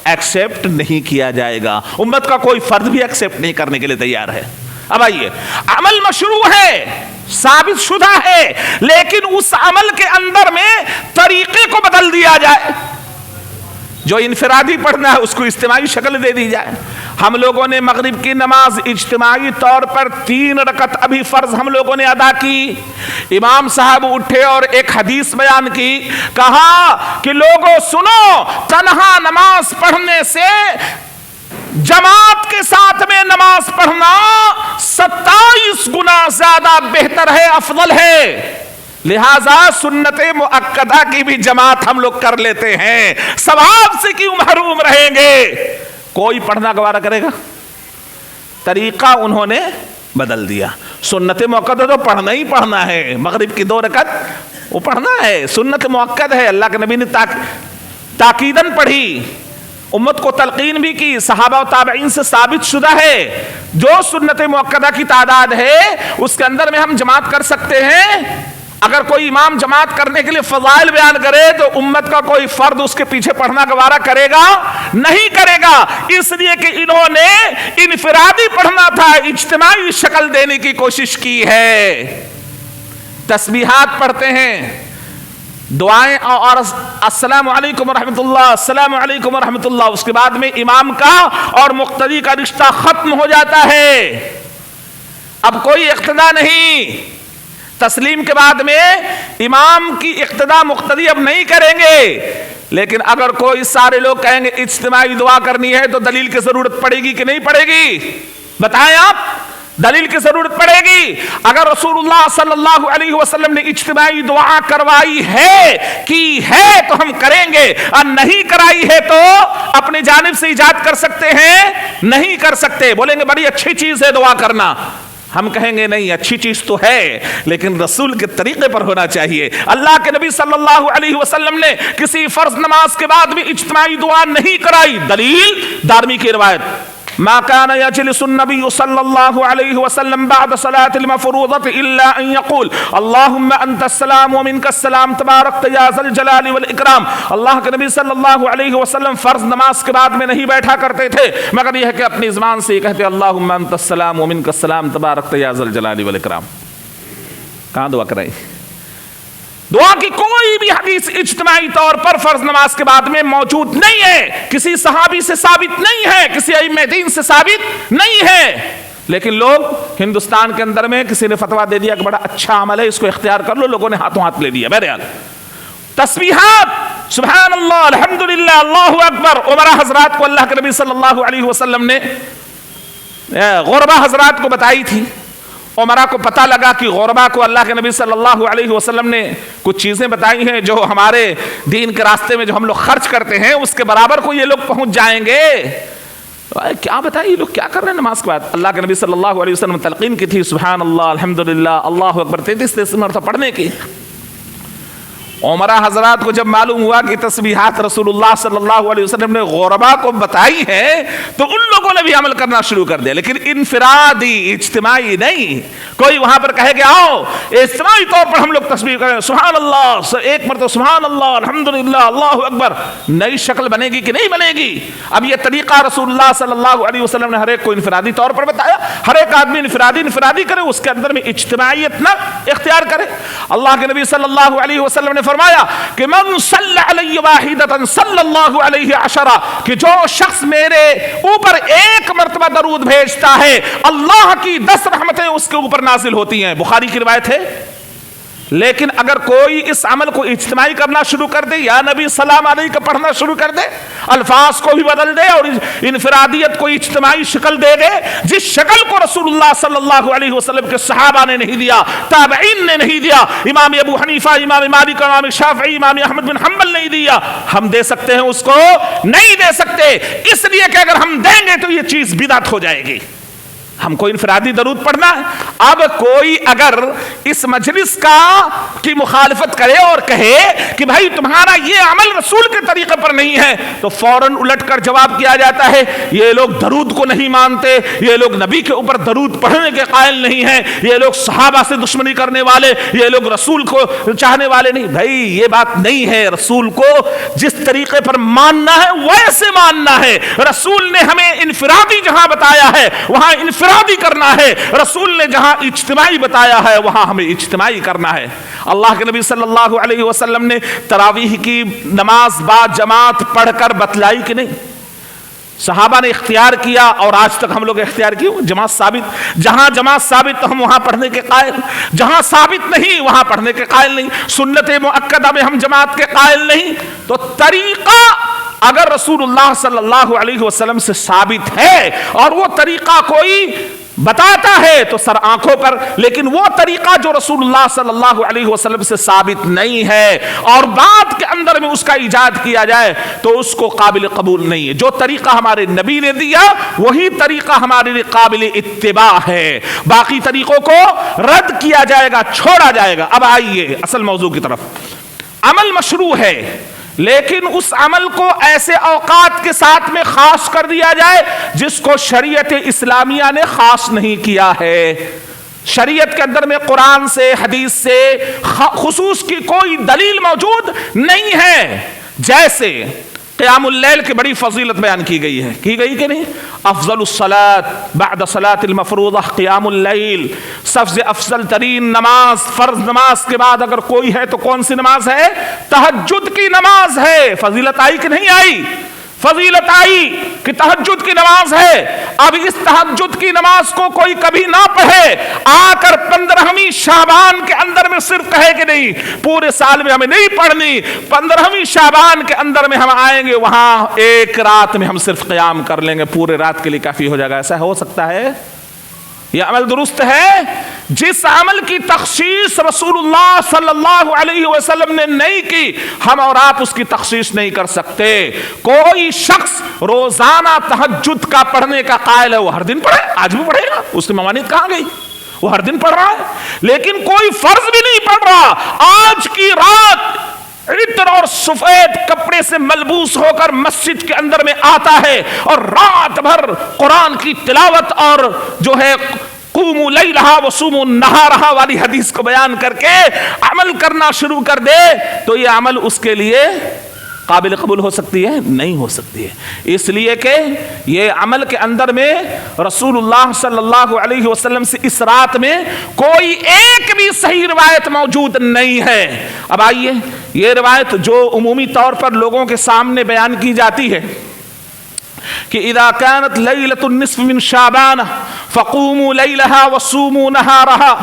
ایکسپٹ نہیں کیا جائے گا. امت کا کوئی فرد بھی ایکسپٹ نہیں کرنے کے لیے تیار ہے. اب آئیے, عمل مشروع ہے, ثابت شدہ ہے, لیکن اس عمل کے اندر میں طریقے کو بدل دیا جائے. جو انفرادی پڑھنا ہے اس کو اجتماعی شکل دے دی جائے. ہم لوگوں نے مغرب کی نماز اجتماعی طور پر 3 رکعت ابھی فرض ہم لوگوں نے ادا کی. امام صاحب اٹھے اور ایک حدیث بیان کی, کہا کہ لوگوں سنو, تنہا نماز پڑھنے سے جماعت کے ساتھ میں نماز پڑھنا 27 گنا زیادہ بہتر ہے, افضل ہے. لہذا سنت مؤکدہ کی بھی جماعت ہم لوگ کر لیتے ہیں, ثواب سے کیوں محروم رہیں گے؟ کوئی پڑھنا گوارا کرے گا؟ طریقہ انہوں نے بدل دیا. سنت مؤکدہ تو پڑھنا ہی پڑھنا ہے, مغرب کی 2 رکعت وہ پڑھنا ہے, سنت مؤکد ہے. اللہ کے نبی نے تاکیداً پڑھی, امت کو تلقین بھی کی, صحابہ و تابعین سے ثابت شدہ ہے. جو سنت مؤکدہ کی تعداد ہے اس کے اندر میں ہم جماعت کر سکتے ہیں. اگر کوئی امام جماعت کرنے کے لیے فضائل بیان کرے تو امت کا کوئی فرد اس کے پیچھے پڑھنا گوارا کرے گا؟ نہیں کرے گا. اس لیے کہ انہوں نے انفرادی پڑھنا تھا, اجتماعی شکل دینے کی کوشش کی ہے. تسبیحات پڑھتے ہیں, دعائیں اور السلام علیکم ورحمۃ اللہ, السلام علیکم ورحمۃ اللہ, اس کے بعد میں امام کا اور مقتدی کا رشتہ ختم ہو جاتا ہے. اب کوئی اقتدا نہیں, تسلیم کے بعد میں امام کی اقتدا مقتدی اب نہیں کریں گے. لیکن اگر کوئی سارے لوگ کہیں گے اجتماعی دعا کرنی ہے تو دلیل کی ضرورت پڑے گی کہ نہیں پڑے گی؟ بتائیں آپ, دلیل کی ضرورت پڑے گی. اگر رسول اللہ صلی اللہ علیہ وسلم نے اجتماعی دعا کروائی ہے, کی ہے, تو ہم کریں گے, اور نہیں کرائی ہے تو اپنی جانب سے ایجاد کر سکتے ہیں؟ نہیں کر سکتے. بولیں گے بڑی اچھی چیز ہے دعا کرنا, ہم کہیں گے نہیں, اچھی چیز تو ہے لیکن رسول کے طریقے پر ہونا چاہیے. اللہ کے نبی صلی اللہ علیہ وسلم نے کسی فرض نماز کے بعد بھی اجتماعی دعا نہیں کرائی. دلیل دارمی کی روایت, ما كان يجلس النبي صلى الله عليه وسلم بعد صلاة المفروضة إلا أن يقول اللهم أنت السلام ومنك السلام تباركت يا ذا الجلال والإكرام. اللہ کے نبی صلی اللہ علیہ وسلم فرض نماز کے بعد میں نہیں بیٹھا کرتے تھے مگر یہ ہے کہ اپنی زبان سے کہتے اللهم أنت السلام ومنك السلام تباركت يا ذا الجلال والإكرام. کہاں دعا کرائی؟ دعا کی کوئی بھی حدیث اجتماعی طور پر فرض نماز کے بعد میں موجود نہیں ہے, کسی صحابی سے ثابت نہیں ہے, کسی ائمہ دین سے ثابت نہیں ہے. لیکن لوگ ہندوستان کے اندر میں کسی نے فتویٰ دے دیا کہ بڑا اچھا عمل ہے, اس کو اختیار کر لو, لوگوں نے ہاتھوں ہاتھ لے لیا. بہرحال تسبیحات, سبحان اللہ, الحمدللہ, اللہ اکبر, عمرہ حضرات کو اللہ کے نبی صلی اللہ علیہ وسلم نے غربا حضرات کو بتائی تھی. عمرہ کو پتہ لگا کہ غربا کو اللہ کے نبی صلی اللہ علیہ وسلم نے کچھ چیزیں بتائی ہیں جو ہمارے دین کے راستے میں جو ہم لوگ خرچ کرتے ہیں اس کے برابر کو یہ لوگ پہنچ جائیں گے. کیا بتائیے لوگ کیا کر رہے ہیں نماز کے بعد؟ اللہ کے نبی صلی اللہ علیہ وسلم تلقین کی تھی سبحان اللہ الحمدللہ اللہ اکبر 33 مرتبہ پڑھنے کی. عمرہ حضرات کو جب معلوم ہوا کہ تسبیحات رسول اللہ صلی اللہ علیہ وسلم نے غربا کو بتائی ہے تو ان لوگوں نے بھی عمل کرنا شروع کر دیا, لیکن انفرادی اجتماعی نہیں. کوئی وہاں پر کہے کہ آؤ اجتماعی طور پر ہم لوگ تسبیح کریں سبحان اللہ, ایک مرتبہ سبحان اللہ الحمدللہ اللہ اکبر, نئی شکل بنے گی کہ نہیں بنے گی؟ اب یہ طریقہ رسول اللہ صلی اللہ علیہ وسلم نے ہر ایک کو انفرادی طور پر بتایا, ہر ایک آدمی انفرادی کرے, اس کے اندر میں اجتماعیت نہ اختیار کرے. اللہ کے نبی صلی اللہ علیہ وسلم نے فرمایا کہ من صلی علی واحدۃ صلی اللہ علیہ عشرہ, کہ جو شخص میرے اوپر ایک مرتبہ درود بھیجتا ہے اللہ کی 10 رحمتیں اس کے اوپر نازل ہوتی ہیں. بخاری کی روایت ہے. لیکن اگر کوئی اس عمل کو اجتماعی کرنا شروع کر دے, یا نبی سلام علیہ کا پڑھنا شروع کر دے, الفاظ کو بھی بدل دے اور انفرادیت کو اجتماعی شکل دے دے, جس شکل کو رسول اللہ صلی اللہ علیہ وسلم کے صحابہ نے نہیں دیا, تابعین نے نہیں دیا, امام ابو حنیفہ, امام مالک, امام شافعی, امام احمد بن حنبل نہیں دیا, ہم دے سکتے ہیں اس کو؟ نہیں دے سکتے, اس لیے کہ اگر ہم دیں گے تو یہ چیز بدعت ہو جائے گی. ہم کو انفرادی درود پڑھنا ہے. اب کوئی اگر اس مجلس کی مخالفت کرے اور کہے کہ بھائی تمہارا یہ عمل رسول کے طریقے پر نہیں ہے, تو فوراً الٹ کر جواب کیا جاتا ہے یہ لوگ درود کو نہیں مانتے, یہ لوگ نبی کے اوپر درود پڑھنے کے قائل نہیں ہیں, یہ لوگ صحابہ سے دشمنی کرنے والے, یہ لوگ رسول کو چاہنے والے نہیں. بھائی یہ بات نہیں ہے. رسول کو جس طریقے پر ماننا ہے ویسے ماننا ہے. رسول نے ہمیں انفرادی جہاں بتایا ہے وہاں انفرادی کرنا ہے, رسول نے جہاں اجتماعی بتایا ہے وہاں ہمیں اجتماعی کرنا ہے. اللہ کے نبی صلی اللہ علیہ وسلم نے تراویح کی نماز با جماعت پڑھ کر بتلائی کہ نہیں؟ صحابہ نے اختیار کیا اور آج تک ہم لوگ اختیار کیے. جماعت ثابت, جہاں جماعت ثابت تو ہم وہاں پڑھنے کے قائل, جہاں ثابت نہیں وہاں پڑھنے کے قائل نہیں. سنت مؤکدہ میں ہم جماعت کے قائل نہیں. تو طریقہ اگر رسول اللہ صلی اللہ علیہ وسلم سے ثابت ہے اور وہ طریقہ کوئی بتاتا ہے تو سر آنکھوں پر, لیکن وہ طریقہ جو رسول اللہ صلی اللہ علیہ وسلم سے ثابت نہیں ہے اور بات کے اندر میں اس کا ایجاد کیا جائے تو اس کو قابل قبول نہیں ہے. جو طریقہ ہمارے نبی نے دیا وہی طریقہ ہمارے لیے قابل اتباع ہے, باقی طریقوں کو رد کیا جائے گا, چھوڑا جائے گا. اب آئیے اصل موضوع کی طرف. عمل مشروع ہے لیکن اس عمل کو ایسے اوقات کے ساتھ میں خاص کر دیا جائے جس کو شریعت اسلامیہ نے خاص نہیں کیا ہے. شریعت کے اندر میں قرآن سے حدیث سے خصوص کی کوئی دلیل موجود نہیں ہے. جیسے قیام اللیل کی بڑی فضیلت بیان کی گئی ہے, کی گئی کہ نہیں؟ افضل الصلاة بعد صلاة المفروضہ قیام اللیل, سب سے افضل ترین نماز فرض نماز کے بعد اگر کوئی ہے تو کون سی نماز ہے؟ تہجد کی نماز ہے. فضیلت آئی کہ نہیں آئی؟ فضیلت آئی کہ تہجد کی نماز ہے. اب اس تہجد کی نماز کو کوئی کبھی نہ پڑھے, آ کر 15ویں شعبان کے اندر میں صرف کہے کہ نہیں پورے سال میں ہمیں نہیں پڑھنی, 15ویں شعبان کے اندر میں ہم آئیں گے وہاں ایک رات میں ہم صرف قیام کر لیں گے, پورے رات کے لیے کافی ہو جائے گا. ایسا ہو سکتا ہے؟ یہ عمل درست ہے؟ جس عمل کی تخصیص رسول اللہ صلی اللہ علیہ وسلم نے نہیں کی ہم اور آپ اس کی تخصیص نہیں کر سکتے. کوئی شخص روزانہ تہجد کا پڑھنے کا قائل ہے, وہ ہر دن پڑھے, آج بھی پڑھے گا, اس کی ممانعت کہاں گئی؟ وہ ہر دن پڑھ رہا ہے. لیکن کوئی فرض بھی نہیں پڑھ رہا, آج کی رات عطر اور سفید کپڑے سے ملبوس ہو کر مسجد کے اندر میں آتا ہے اور رات بھر قرآن کی تلاوت اور جو ہے قوموا لیلہا وصوموا نہارہا والی حدیث کو بیان کر کے عمل کرنا شروع کر دے, تو یہ عمل اس کے لیے قابل قبول ہو سکتی ہے؟ نہیں ہو سکتی ہے. اس لیے کہ یہ عمل کے اندر میں رسول اللہ صلی اللہ علیہ وسلم سے اس رات میں کوئی ایک بھی صحیح روایت موجود نہیں ہے. اب آئیے یہ روایت جو عمومی طور پر لوگوں کے سامنے بیان کی جاتی ہے کہ اذا كانت ليلة النصف من شعبان فقوموا ليلها وصوموا نهارها,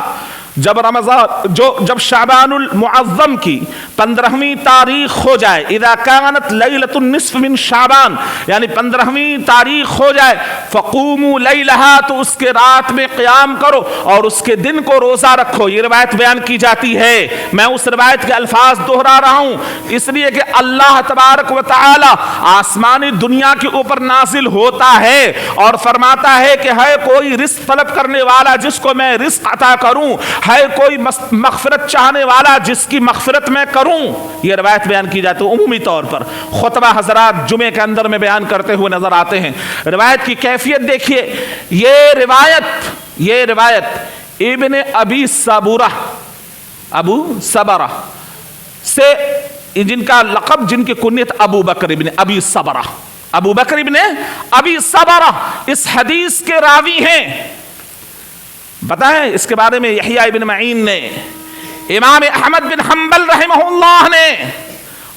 جب شعبان المعظم کی 15ویں تاریخ ہو جائے، اذا کانت لیلۃ النصف من شعبان، یعنی 15ویں تاریخ ہو جائے، فقوموا لیلہا، تو اس کے رات میں قیام کرو اور اس کے دن کو روزہ رکھو۔ یہ روایت بیان کی جاتی ہے، میں اس روایت کے الفاظ دہرا رہا ہوں اس لیے کہ اللہ تبارک و تعالی آسمانی دنیا کے اوپر نازل ہوتا ہے اور فرماتا ہے کہ ہے کوئی رزق طلب کرنے والا جس کو میں رزق عطا کروں، ہے کوئی مغفرت چاہنے والا جس کی مغفرت میں کروں۔ یہ روایت بیان کی جاتی ہے عمومی طور پر، خطبہ حضرات جمعے کے اندر میں بیان کرتے ہوئے نظر آتے ہیں۔ روایت کی کیفیت دیکھیے، یہ روایت ابن ابی صبرہ، ابو صبرہ سے، جن کا لقب، جن کی کنیت ابو بکر ابن ابی صبرہ، ابو بکر ابن ابی صبرہ اس حدیث کے راوی ہیں۔ بتائیں اس کے بارے میں یحییٰ ابن معین نے، امام احمد بن حنبل رحمہ اللہ نے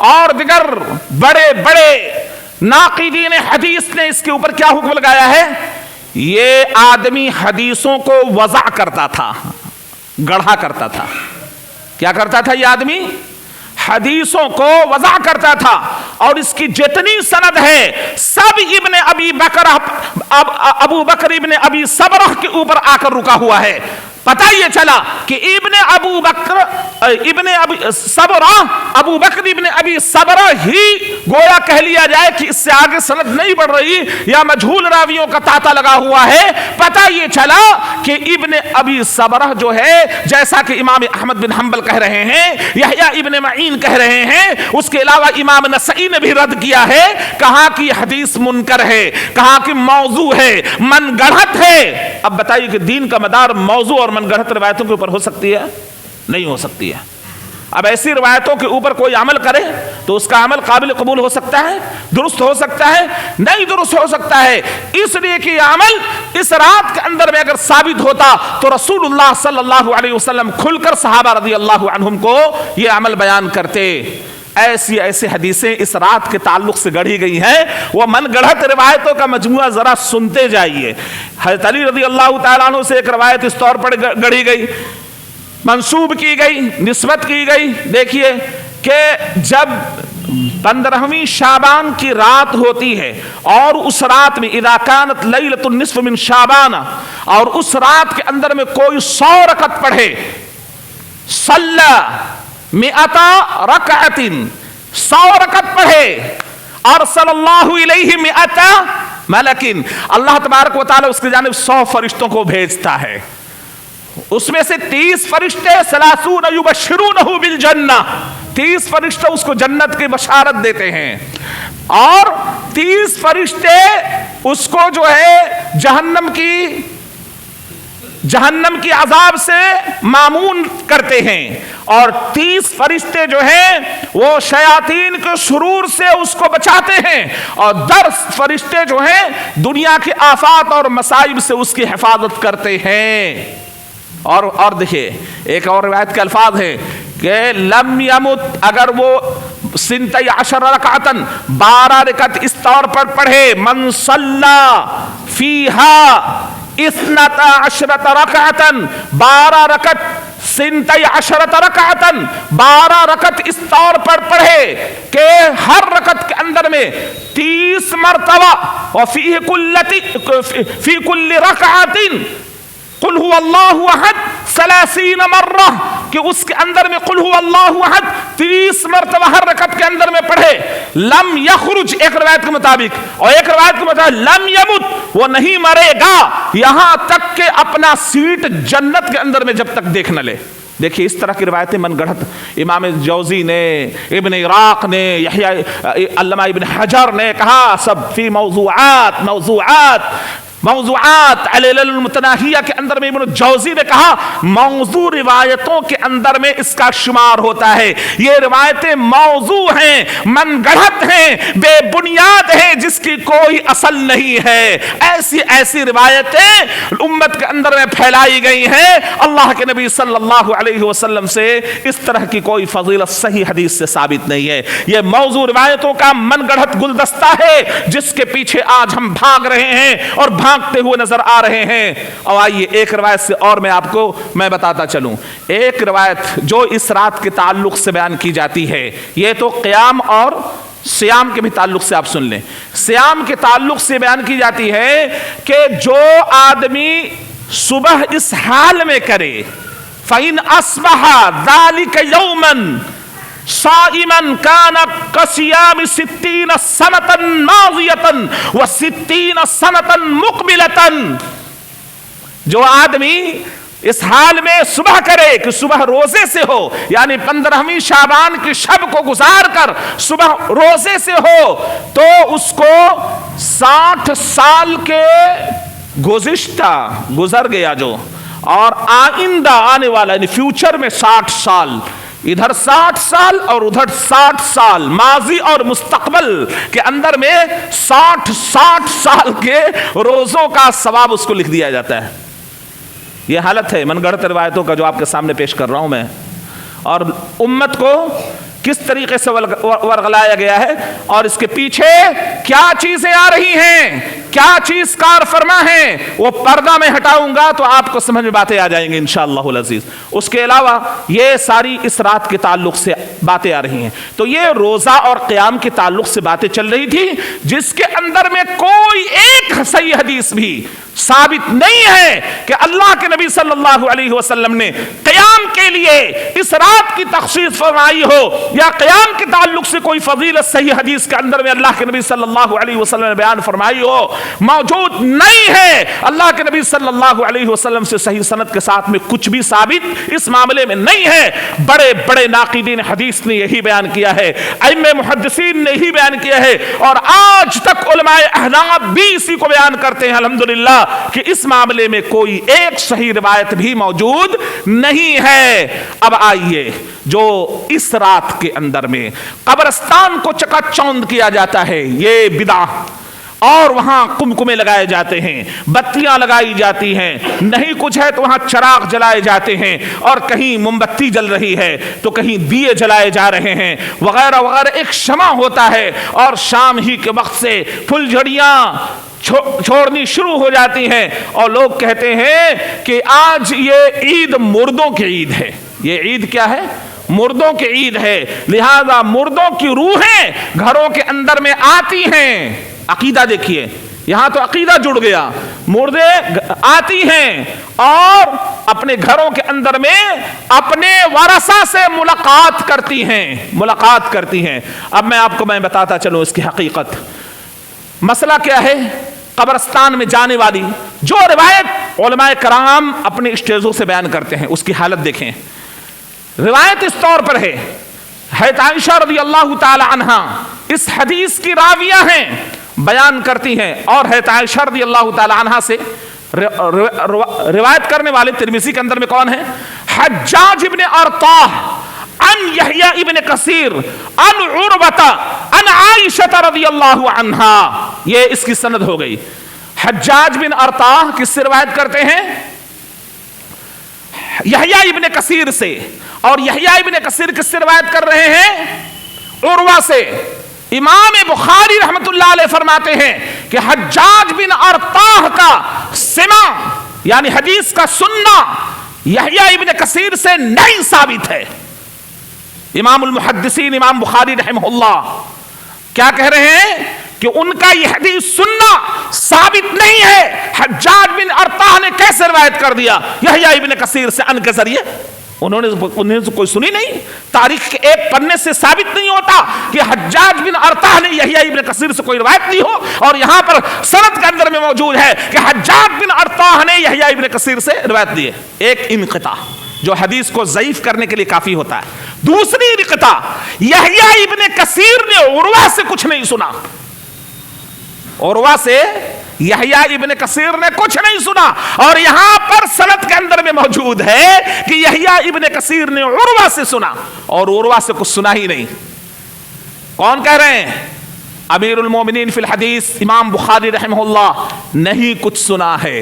اور دیگر بڑے بڑے ناقدین حدیث نے اس کے اوپر کیا حکم لگایا ہے؟ یہ آدمی حدیثوں کو وضع کرتا تھا، گڑھا کرتا تھا۔ کیا کرتا تھا یہ آدمی؟ حدیثوں کو وضع کرتا تھا، اور اس کی جتنی سند ہے سب ابو بکر ابن ابی صبرہ کے اوپر آ کر رکا ہوا ہے۔ پتہ یہ چلا کہ ابو بکر ابن ابی صبرہ ہی گویا کہہ لیا جائے کہ اس سے آگے سند نہیں بڑھ رہی یا مجہول راویوں کا تاتا لگا ہوا ہے۔ پتہ یہ چلا کہ ابن ابی صبرہ جو ہے، جیسا کہ امام احمد بن حنبل کہہ رہے ہیں، یحییٰ ابن معین کہہ رہے ہیں، اس کے علاوہ امام نسائی نے بھی رد کیا ہے، کہا کہ یہ حدیث منکر ہے، کہا کہ موضوع ہے، من گڑھت ہے۔ اب بتائیے کہ دین کا مدار موضوع اور من گڑھت روایتوں کے اوپر ہو سکتی ہے؟ نہیں ہو سکتی ہے۔ اب ایسی روایتوں کے اوپر کوئی عمل کرے تو اس کا عمل قابل قبول ہو سکتا ہے، درست ہو سکتا ہے؟ نہیں درست ہو سکتا ہے، اس لیے کہ یہ عمل اس رات کے اندر میں اگر ثابت ہوتا تو رسول اللہ صلی اللہ علیہ وسلم کھل کر صحابہ رضی اللہ عنہم کو یہ عمل بیان کرتے۔ ایسی حدیثیں اس رات کے تعلق سے گڑھی گئی ہیں، وہ من گڑھت روایتوں کا مجموعہ ذرا سنتے جائیے۔ حضرت علی رضی اللہ تعالیٰ عنہ سے ایک روایت اس طور پر گڑھی گئی، منسوب کی گئی، نسبت کی گئی، دیکھیے کہ جب 15ویں شعبان کی رات ہوتی ہے اور اس رات میں اذا کانت لیلۃ النصف من شعبان، اور اس رات کے اندر میں کوئی 100 رکعت پڑھے، صلی 100 رکعت، 100 رکعت پڑھے، ارسل اللہ الیہ 100 ملکن، اللہ تبارک و تعالی اس کی جانب 100 فرشتوں کو بھیجتا ہے۔ اس میں سے 30 فرشتے 30 یبشرونہ بالجنہ، 30 فرشتے اس کو جنت کی بشارت دیتے ہیں، اور 30 فرشتے اس کو جو ہے جہنم کی عذاب سے مامون کرتے ہیں، اور 30 فرشتے جو ہیں وہ شیاطین کے شرور سے اس کو بچاتے ہیں، اور 10 فرشتے جو ہیں دنیا کے آفات اور مصائب سے اس کی حفاظت کرتے ہیں۔ اور دیکھیے ایک اور روایت کے الفاظ ہیں کہ لم یمت، اگر وہ 12 رکعتن 12 رکعت اس طور پر پڑھے، من صلی فیہا 12 رکعتن 12 رکعت 12 رکعتن 12 رکعت اس طور پر پڑھے کہ ہر رکعت کے اندر میں 30 مرتبہ، فی کل رکعت قل هو اللہ احد 30 مرہ، کہ اس کے اندر میں قل هو اللہ احد 30 مرتبہ ہر رکعت کے اندر میں پڑھے، لم یخرج ایک روایت کے مطابق، اور ایک روایت کے مطابق لم یمت، وہ نہیں مرے گا یہاں تک کہ اپنا سیٹ جنت کے اندر میں جب تک دیکھ نہ لے۔ دیکھیے اس طرح کی روایتیں من گڑھت امام جوزی نے، ابن عراق نے، یحییٰ علامہ ابن حجر نے کہا سب فی موضوعات علل المتناہیہ کے اندر میں ابن جوزی نے کہا موضوع روایتوں کے اندر میں اس کا شمار ہوتا ہے۔ یہ روایتیں موضوع ہیں، من گڑھت ہیں، بے بنیاد ہیں، جس کی کوئی اصل نہیں ہے۔ ایسی روایتیں امت کے اندر میں پھیلائی گئی ہیں، اللہ کے نبی صلی اللہ علیہ وسلم سے اس طرح کی کوئی فضیلت صحیح حدیث سے ثابت نہیں ہے۔ یہ موضوع روایتوں کا من گڑھت گلدستہ ہے جس کے پیچھے آج ہم بھاگ رہے ہیں اور جھانکتے ہوئے نظر آ رہے ہیں۔ اور آئیے ایک روایت سے اور میں بتاتا چلوں۔ ایک روایت جو اس رات کے تعلق سے بیان کی جاتی ہے، یہ تو قیام اور سیام کے بھی تعلق سے آپ سن لیں۔ سیام کے تعلق سے بیان کی جاتی ہے کہ جو آدمی صبح اس حال میں کرے، فَإِنْ أَصْبَحَ ذَلِكَ يَوْمًا صَائِمًا كَانَ كَصِيَامِ 60 سَنَةً مَاضِيَةً و60 سَنَةً مُقْبِلَةً۔ جو آدمی اس حال میں صبح کرے کہ صبح روزے سے ہو، یعنی 15ویں شعبان کی شب کو گزار کر صبح روزے سے ہو، تو اس کو 60 سال کے گزشتہ گزر گیا جو، اور آئندہ آنے والا یعنی فیوچر میں 60 سال، ادھر 60 سال اور ادھر 60 سال، ماضی اور مستقبل کے اندر میں 60 سال کے روزوں کا ثواب اس کو لکھ دیا جاتا ہے۔ یہ حالت ہے من گھڑت روایتوں کا جو آپ کے سامنے پیش کر رہا ہوں میں، اور امت کو کس طریقے سے ورغلایا گیا ہے اور اس کے پیچھے کیا چیزیں آ رہی ہیں، کیا چیز کار فرما ہے، وہ پردہ میں ہٹاؤں گا تو آپ کو سمجھ میں باتیں آ جائیں گے انشاءاللہ العزیز۔ اس کے علاوہ یہ ساری اس رات کے تعلق سے باتیں آ رہی ہیں۔ تو یہ روزہ اور قیام کے تعلق سے باتیں چل رہی تھی، جس کے اندر میں کوئی ایک صحیح حدیث بھی ثابت نہیں ہے کہ اللہ کے نبی صلی اللہ علیہ وسلم نے قیام کے لیے اس رات کی تخصیص فرمائی ہو، یا قیام کے تعلق سے کوئی فضیلت صحیح حدیث کے اندر میں اللہ کے نبی صلی اللہ علیہ وسلم نے بیان فرمائی ہو، موجود نہیں ہے۔ اللہ کے نبی صلی اللہ علیہ وسلم سے صحیح سند کے ساتھ میں کچھ بھی ثابت اس معاملے میں نہیں ہے۔ بڑے بڑے ناقدین حدیث نے یہی بیان کیا ہے، ائمہ محدثین نے یہی بیان کیا ہے، اور آج تک علماء احناف بھی اسی کو بیان کرتے ہیں الحمدللہ کہ اس معاملے میں کوئی ایک صحیح روایت بھی موجود نہیں ہے۔ اب آئیے، جو اس رات کے اندر میں قبرستان کو چکا چوند کیا جاتا ہے، یہ بدعت، اور وہاں قمقمے لگائے جاتے ہیں، بتیاں لگائی جاتی ہیں، نہیں کچھ ہے تو وہاں چراغ جلائے جاتے ہیں، اور کہیں موم بتی جل رہی ہے تو کہیں دیے جلائے جا رہے ہیں وغیرہ وغیرہ، ایک شمع ہوتا ہے، اور شام ہی کے وقت سے پھلجھڑیاں چھوڑنی شروع ہو جاتی ہیں، اور لوگ کہتے ہیں کہ آج یہ عید مردوں کی عید ہے۔ یہ عید کیا ہے؟ مردوں کی عید ہے، لہذا مردوں کی روحیں گھروں کے اندر میں آتی ہیں۔ عقیدہ دیکھیے، یہاں تو عقیدہ جڑ گیا، مردے آتی ہیں اور اپنے گھروں کے اندر میں اپنے ورثہ سے ملاقات کرتی ہیں۔ اب میں آپ کو بتاتا چلوں اس کی حقیقت۔ مسئلہ کیا ہے؟ قبرستان میں جانے والی جو روایت علماء کرام اپنے اسٹیجوں سے بیان کرتے ہیں، اس کی حالت دیکھیں۔ روایت اس طور پر ہے، حضرت عائشہ رضی اللہ تعالی عنہا اس حدیث کی راویہ ہیں، بیان کرتی ہیں، اور حضرت عائشہ رضی اللہ تعالی عنہا سے روایت کرنے والے ترمذی کے اندر میں کون ہیں؟ حجاج ابن ارطاہ عن یحییٰ ابن کثیر عن عروہ عن عائشہ رضی اللہ عنہا۔ یہ اس کی سند ہو گئی۔ حجاج بن ارطاہ کس سے روایت کرتے ہیں؟ یحییٰ ابن کثیر سے، اور یحییٰ ابن کثیر کس سے روایت کر رہے ہیں؟ عروہ سے۔ امام بخاری رحمت اللہ علیہ فرماتے ہیں کہ حجاج بن ارطاہ کا سماع یعنی حدیث کا سننا یحییٰ ابن کثیر سے نہیں ثابت ہے۔ امام المحدثین امام بخاری رحمہ اللہ کیا کہہ رہے ہیں کہ ان کا یہ حدیث سننا ثابت نہیں ہے۔ حجاج بن ارطاہ نے کیسے روایت کر دیا یحییٰ ابن کثیر سے ان کے ذریعے؟ انہوں نے کوئی سنی نہیں، تاریخ کے ایک پنے سے ثابت نہیں ہوتا کہ حجاج بن ارطاہ نے یحییٰ ابن کثیر سے کوئی روایت نہیں ہو، اور یہاں پر سند کے اندر میں موجود ہے کہ حجاج بن ارطاہ نے یحییٰ ابن کثیر سے روایت دی ہے۔ ایک انقطاع جو حدیث کو ضعیف کرنے کے لیے کافی ہوتا ہے۔ دوسری انقطاع، یحییٰ ابن کثیر نے عروہ سے کچھ نہیں سنا، عروہ سے یحییٰ ابن کثیر نے کچھ نہیں سنا، اور یہاں پر سند کے اندر میں موجود ہے کہ یحییٰ ابن کثیر نے عروہ سے سنا، اور عروہ سے کچھ سنا ہی نہیں۔ کون کہہ رہے ہیں؟ امیر المومنین فی الحدیث امام بخاری رحمہ اللہ، نہیں کچھ سنا ہے۔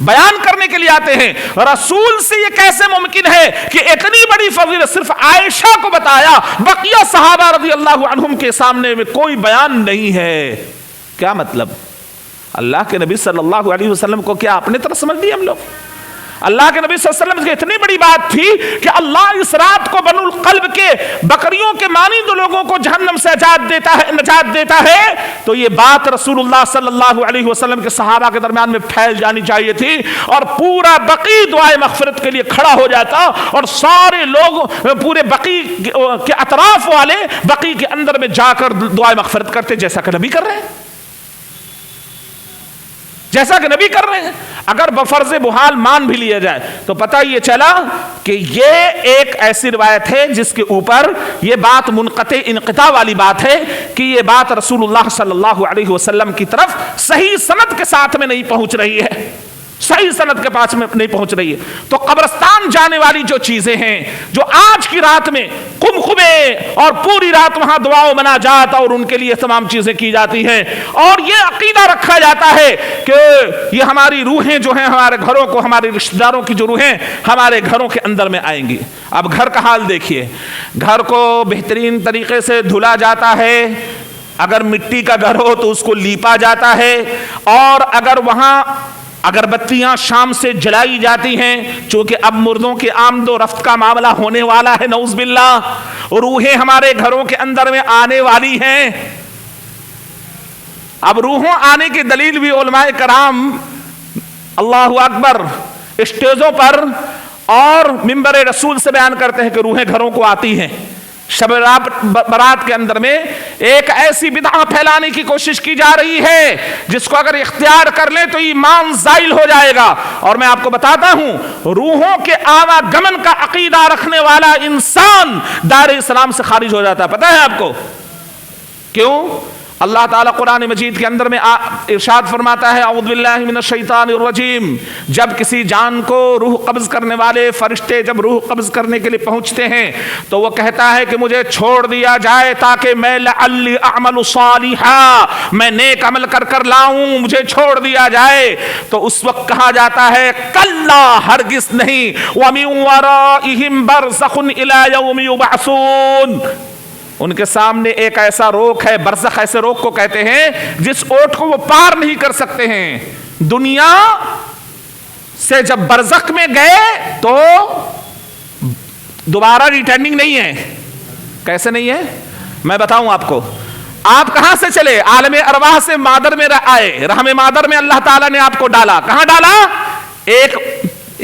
بیان کرنے کے لیے آتے ہیں. رسول سے یہ کیسے ممکن ہے کہ اتنی بڑی فضیلت صرف عائشہ کو بتایا, بقیہ صحابہ رضی اللہ عنہم کے سامنے میں کوئی بیان نہیں ہے؟ کیا مطلب؟ اللہ کے نبی صلی اللہ علیہ وسلم کو کیا اپنے طرح سمجھ لیے ہم لوگ؟ اللہ کے نبی صلی اللہ علیہ وسلم کی اتنی بڑی بات تھی کہ اللہ اس رات کو بنو القلب کے بکریوں کے مانند لوگوں کو جہنم سے نجات دیتا ہے, تو یہ بات رسول اللہ صلی اللہ علیہ وسلم کے صحابہ کے درمیان میں پھیل جانی چاہیے تھی, اور پورا بقی دعائے مغفرت کے لیے کھڑا ہو جاتا, اور سارے لوگ پورے بقی کے اطراف والے بقی کے اندر میں جا کر دعائے مغفرت کرتے, جیسا کہ نبی کر رہے ہیں, جیسا کہ نبی کر رہے ہیں. اگر بفرض بحال مان بھی لیا جائے تو پتہ یہ چلا کہ یہ ایک ایسی روایت ہے جس کے اوپر یہ بات منقطع انقطاع والی بات ہے کہ یہ بات رسول اللہ صلی اللہ علیہ وسلم کی طرف صحیح سند کے ساتھ میں نہیں پہنچ رہی ہے, صحیح سند کے پاس میں نہیں پہنچ رہی ہے. تو قبرستان جانے والی جو چیزیں ہیں, جو آج کی رات میں قمقمے اور پوری رات وہاں دعا و مناجات اور ان کے لیے تمام چیزیں کی جاتی ہیں, اور یہ عقیدہ رکھا جاتا ہے کہ یہ ہماری روحیں جو ہیں ہمارے گھروں کو, ہمارے رشتہ داروں کی جو روحیں ہمارے گھروں کے اندر میں آئیں گی. اب گھر کا حال دیکھیے, گھر کو بہترین طریقے سے دھلا جاتا ہے, اگر مٹی کا گھر ہو تو اس کو لیپا جاتا ہے, اور اگر وہاں اگربتیاں شام سے جلائی جاتی ہیں, چونکہ اب مردوں کے آمد و رفت کا معاملہ ہونے والا ہے, نعوذ باللہ, روحیں ہمارے گھروں کے اندر میں آنے والی ہیں. اب روحوں آنے کی دلیل بھی علماء کرام اللہ اکبر اسٹیجوں پر اور منبر رسول سے بیان کرتے ہیں کہ روحیں گھروں کو آتی ہیں. شب برات کے اندر میں ایک ایسی بدعہ پھیلانے کی کوشش کی جا رہی ہے جس کو اگر اختیار کر لیں تو ایمان زائل ہو جائے گا. اور میں آپ کو بتاتا ہوں, روحوں کے آواگمن کا عقیدہ رکھنے والا انسان دار اسلام سے خارج ہو جاتا ہے. پتہ ہے آپ کو کیوں؟ اللہ تعالیٰ قرآن مجید کے اندر میں ارشاد فرماتا ہے, اعوذ باللہ من الشیطان الرجیم, جب کسی جان کو روح قبض کرنے والے فرشتے جب روح قبض کرنے کے لیے پہنچتے ہیں تو وہ کہتا ہے کہ مجھے چھوڑ دیا جائے تاکہ میں لعلی اعمل صالحا, میں نیک عمل کر کر لاؤں, مجھے چھوڑ دیا جائے. تو اس وقت کہا جاتا ہے کلا, ہرگز نہیں, وَمِن وَرَائِهِمْ بَرْزَخٌ إِلَى يَوْمِ يُبْعَثُونَ, ان کے سامنے ایک ایسا روک ہے, برزخ ایسے روک کو کہتے ہیں جس اوٹ کو وہ پار نہیں کر سکتے ہیں. دنیا سے جب برزخ میں گئے تو دوبارہ ریٹرننگ نہیں ہے. کیسے نہیں ہے؟ میں بتاؤں آپ کو. آپ کہاں سے چلے؟ عالم ارواح سے مادر میں آئے, رحم مادر میں اللہ تعالیٰ نے آپ کو ڈالا. کہاں ڈالا؟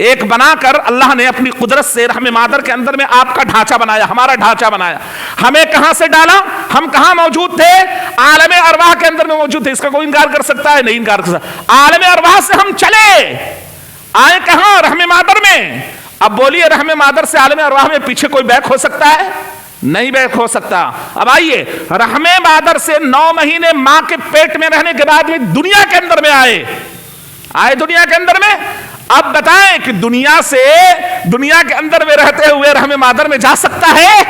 ایک بنا کر اللہ نے اپنی قدرت سے رحم مادر کے اندر میں آپ کا ڈھانچہ بنایا, ہمارا ڈھانچہ بنایا. ہمیں کہاں سے ڈالا؟ ہم کہاں موجود تھے؟ عالم ارواح کے اندر میں موجود تھے. اس کا کوئی انکار کر سکتا ہے؟ نہیں انکار کر سکتا. عالم ارواح سے ہم چلے آئے کہاں؟ رحم مادر میں. اب بولیے رحم مادر سے عالم ارواح میں پیچھے کوئی بیک ہو سکتا ہے؟ نہیں بیک ہو سکتا. اب آئیے, رحم مادر سے 9 مہینے ماں کے پیٹ میں رہنے کے بعد میں دنیا کے اندر میں آئے دنیا کے اندر میں. اب بتائیں کہ دنیا کے اندر میں رہتے ہوئے رحم مادر میں جا سکتا ہے؟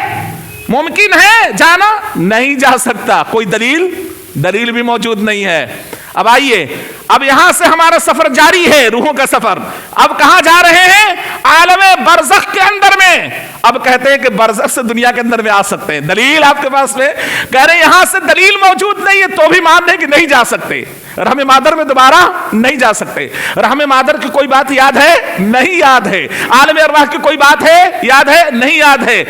ممکن ہے جانا؟ نہیں جا سکتا. کوئی دلیل بھی موجود نہیں ہے. اب آئیے, اب یہاں سے ہمارا سفر جاری ہے, روحوں کا سفر. اب کہاں جا رہے ہیں؟ عالم برزخ کے اندر میں. اب کہتے ہیں کہ برزخ سے دنیا کے اندر میں آ سکتے ہیں. دلیل آپ کے پاس میں؟ کہہ رہے ہیں یہاں سے دلیل موجود نہیں ہے تو بھی مان لیں کہ نہیں جا سکتے. رحم مادر میں دوبارہ نہیں جا سکتے. رحم مادر کی کوئی بات یاد ہے؟ نہیں یاد ہے. عالم ارواح کی کوئی بات ہے؟ یاد ہے؟ نہیں یاد ہے.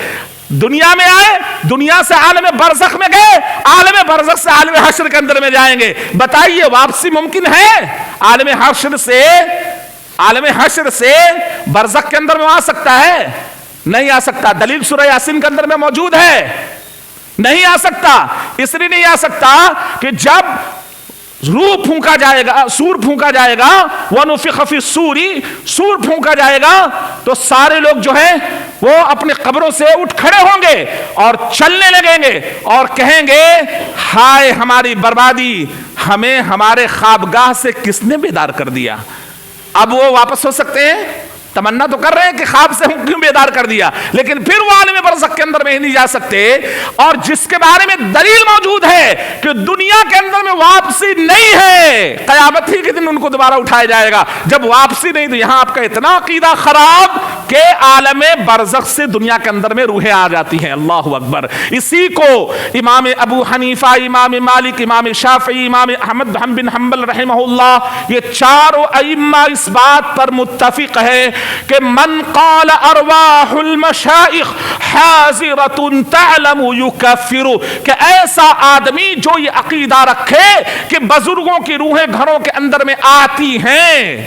دنیا میں آئے, دنیا سے عالم برزخ میں گئے, عالم برزخ سے عالم حشر کے اندر میں جائیں گے. بتائیے واپسی ممکن ہے؟ عالم حشر سے برزخ کے اندر میں آ سکتا ہے؟ نہیں آ سکتا. دلیل سورہ یاسین کے اندر میں موجود ہے. نہیں آ سکتا. اس لیے نہیں آ سکتا کہ جب روح پھونکا جائے گا, سور پھونکا جائے گا, وَنُفِخَ فِي الصُّورِ, سور پھونکا جائے گا تو سارے لوگ جو ہیں وہ اپنے قبروں سے اٹھ کھڑے ہوں گے اور چلنے لگیں گے اور کہیں گے ہائے ہماری بربادی, ہمیں ہمارے خوابگاہ سے کس نے بیدار کر دیا. اب وہ واپس ہو سکتے ہیں؟ تمنا تو کر رہے ہیں کہ خواب سے ہم کیوں بیدار کر دیا، لیکن پھر وہ عالم برزخ کے اندر میں ہی نہیں جا سکتے، اور جس کے بارے میں دلیل موجود ہے کہ دنیا کے اندر میں واپسی نہیں ہے، قیامت ہی کے دن ان کو دوبارہ اٹھایا جائے گا۔ جب واپسی نہیں تو یہاں آپ کا اتنا عقیدہ خراب کہ عالم برزخ سے دنیا کے اندر میں روحیں آ جاتی ہیں۔ اللہ اکبر۔ اسی کو امام ابو حنیفہ، امام مالک، امام شافعی، امام احمد بن حنبل رحمہ اللہ، یہ چاروں ائمہ اس بات پر متفق ہے کہ من قال ارواح المشائخ حاضرۃ تعلم یکفر، کہ ایسا آدمی جو یہ عقیدہ رکھے کہ بزرگوں کی روحیں گھروں کے اندر میں آتی ہیں،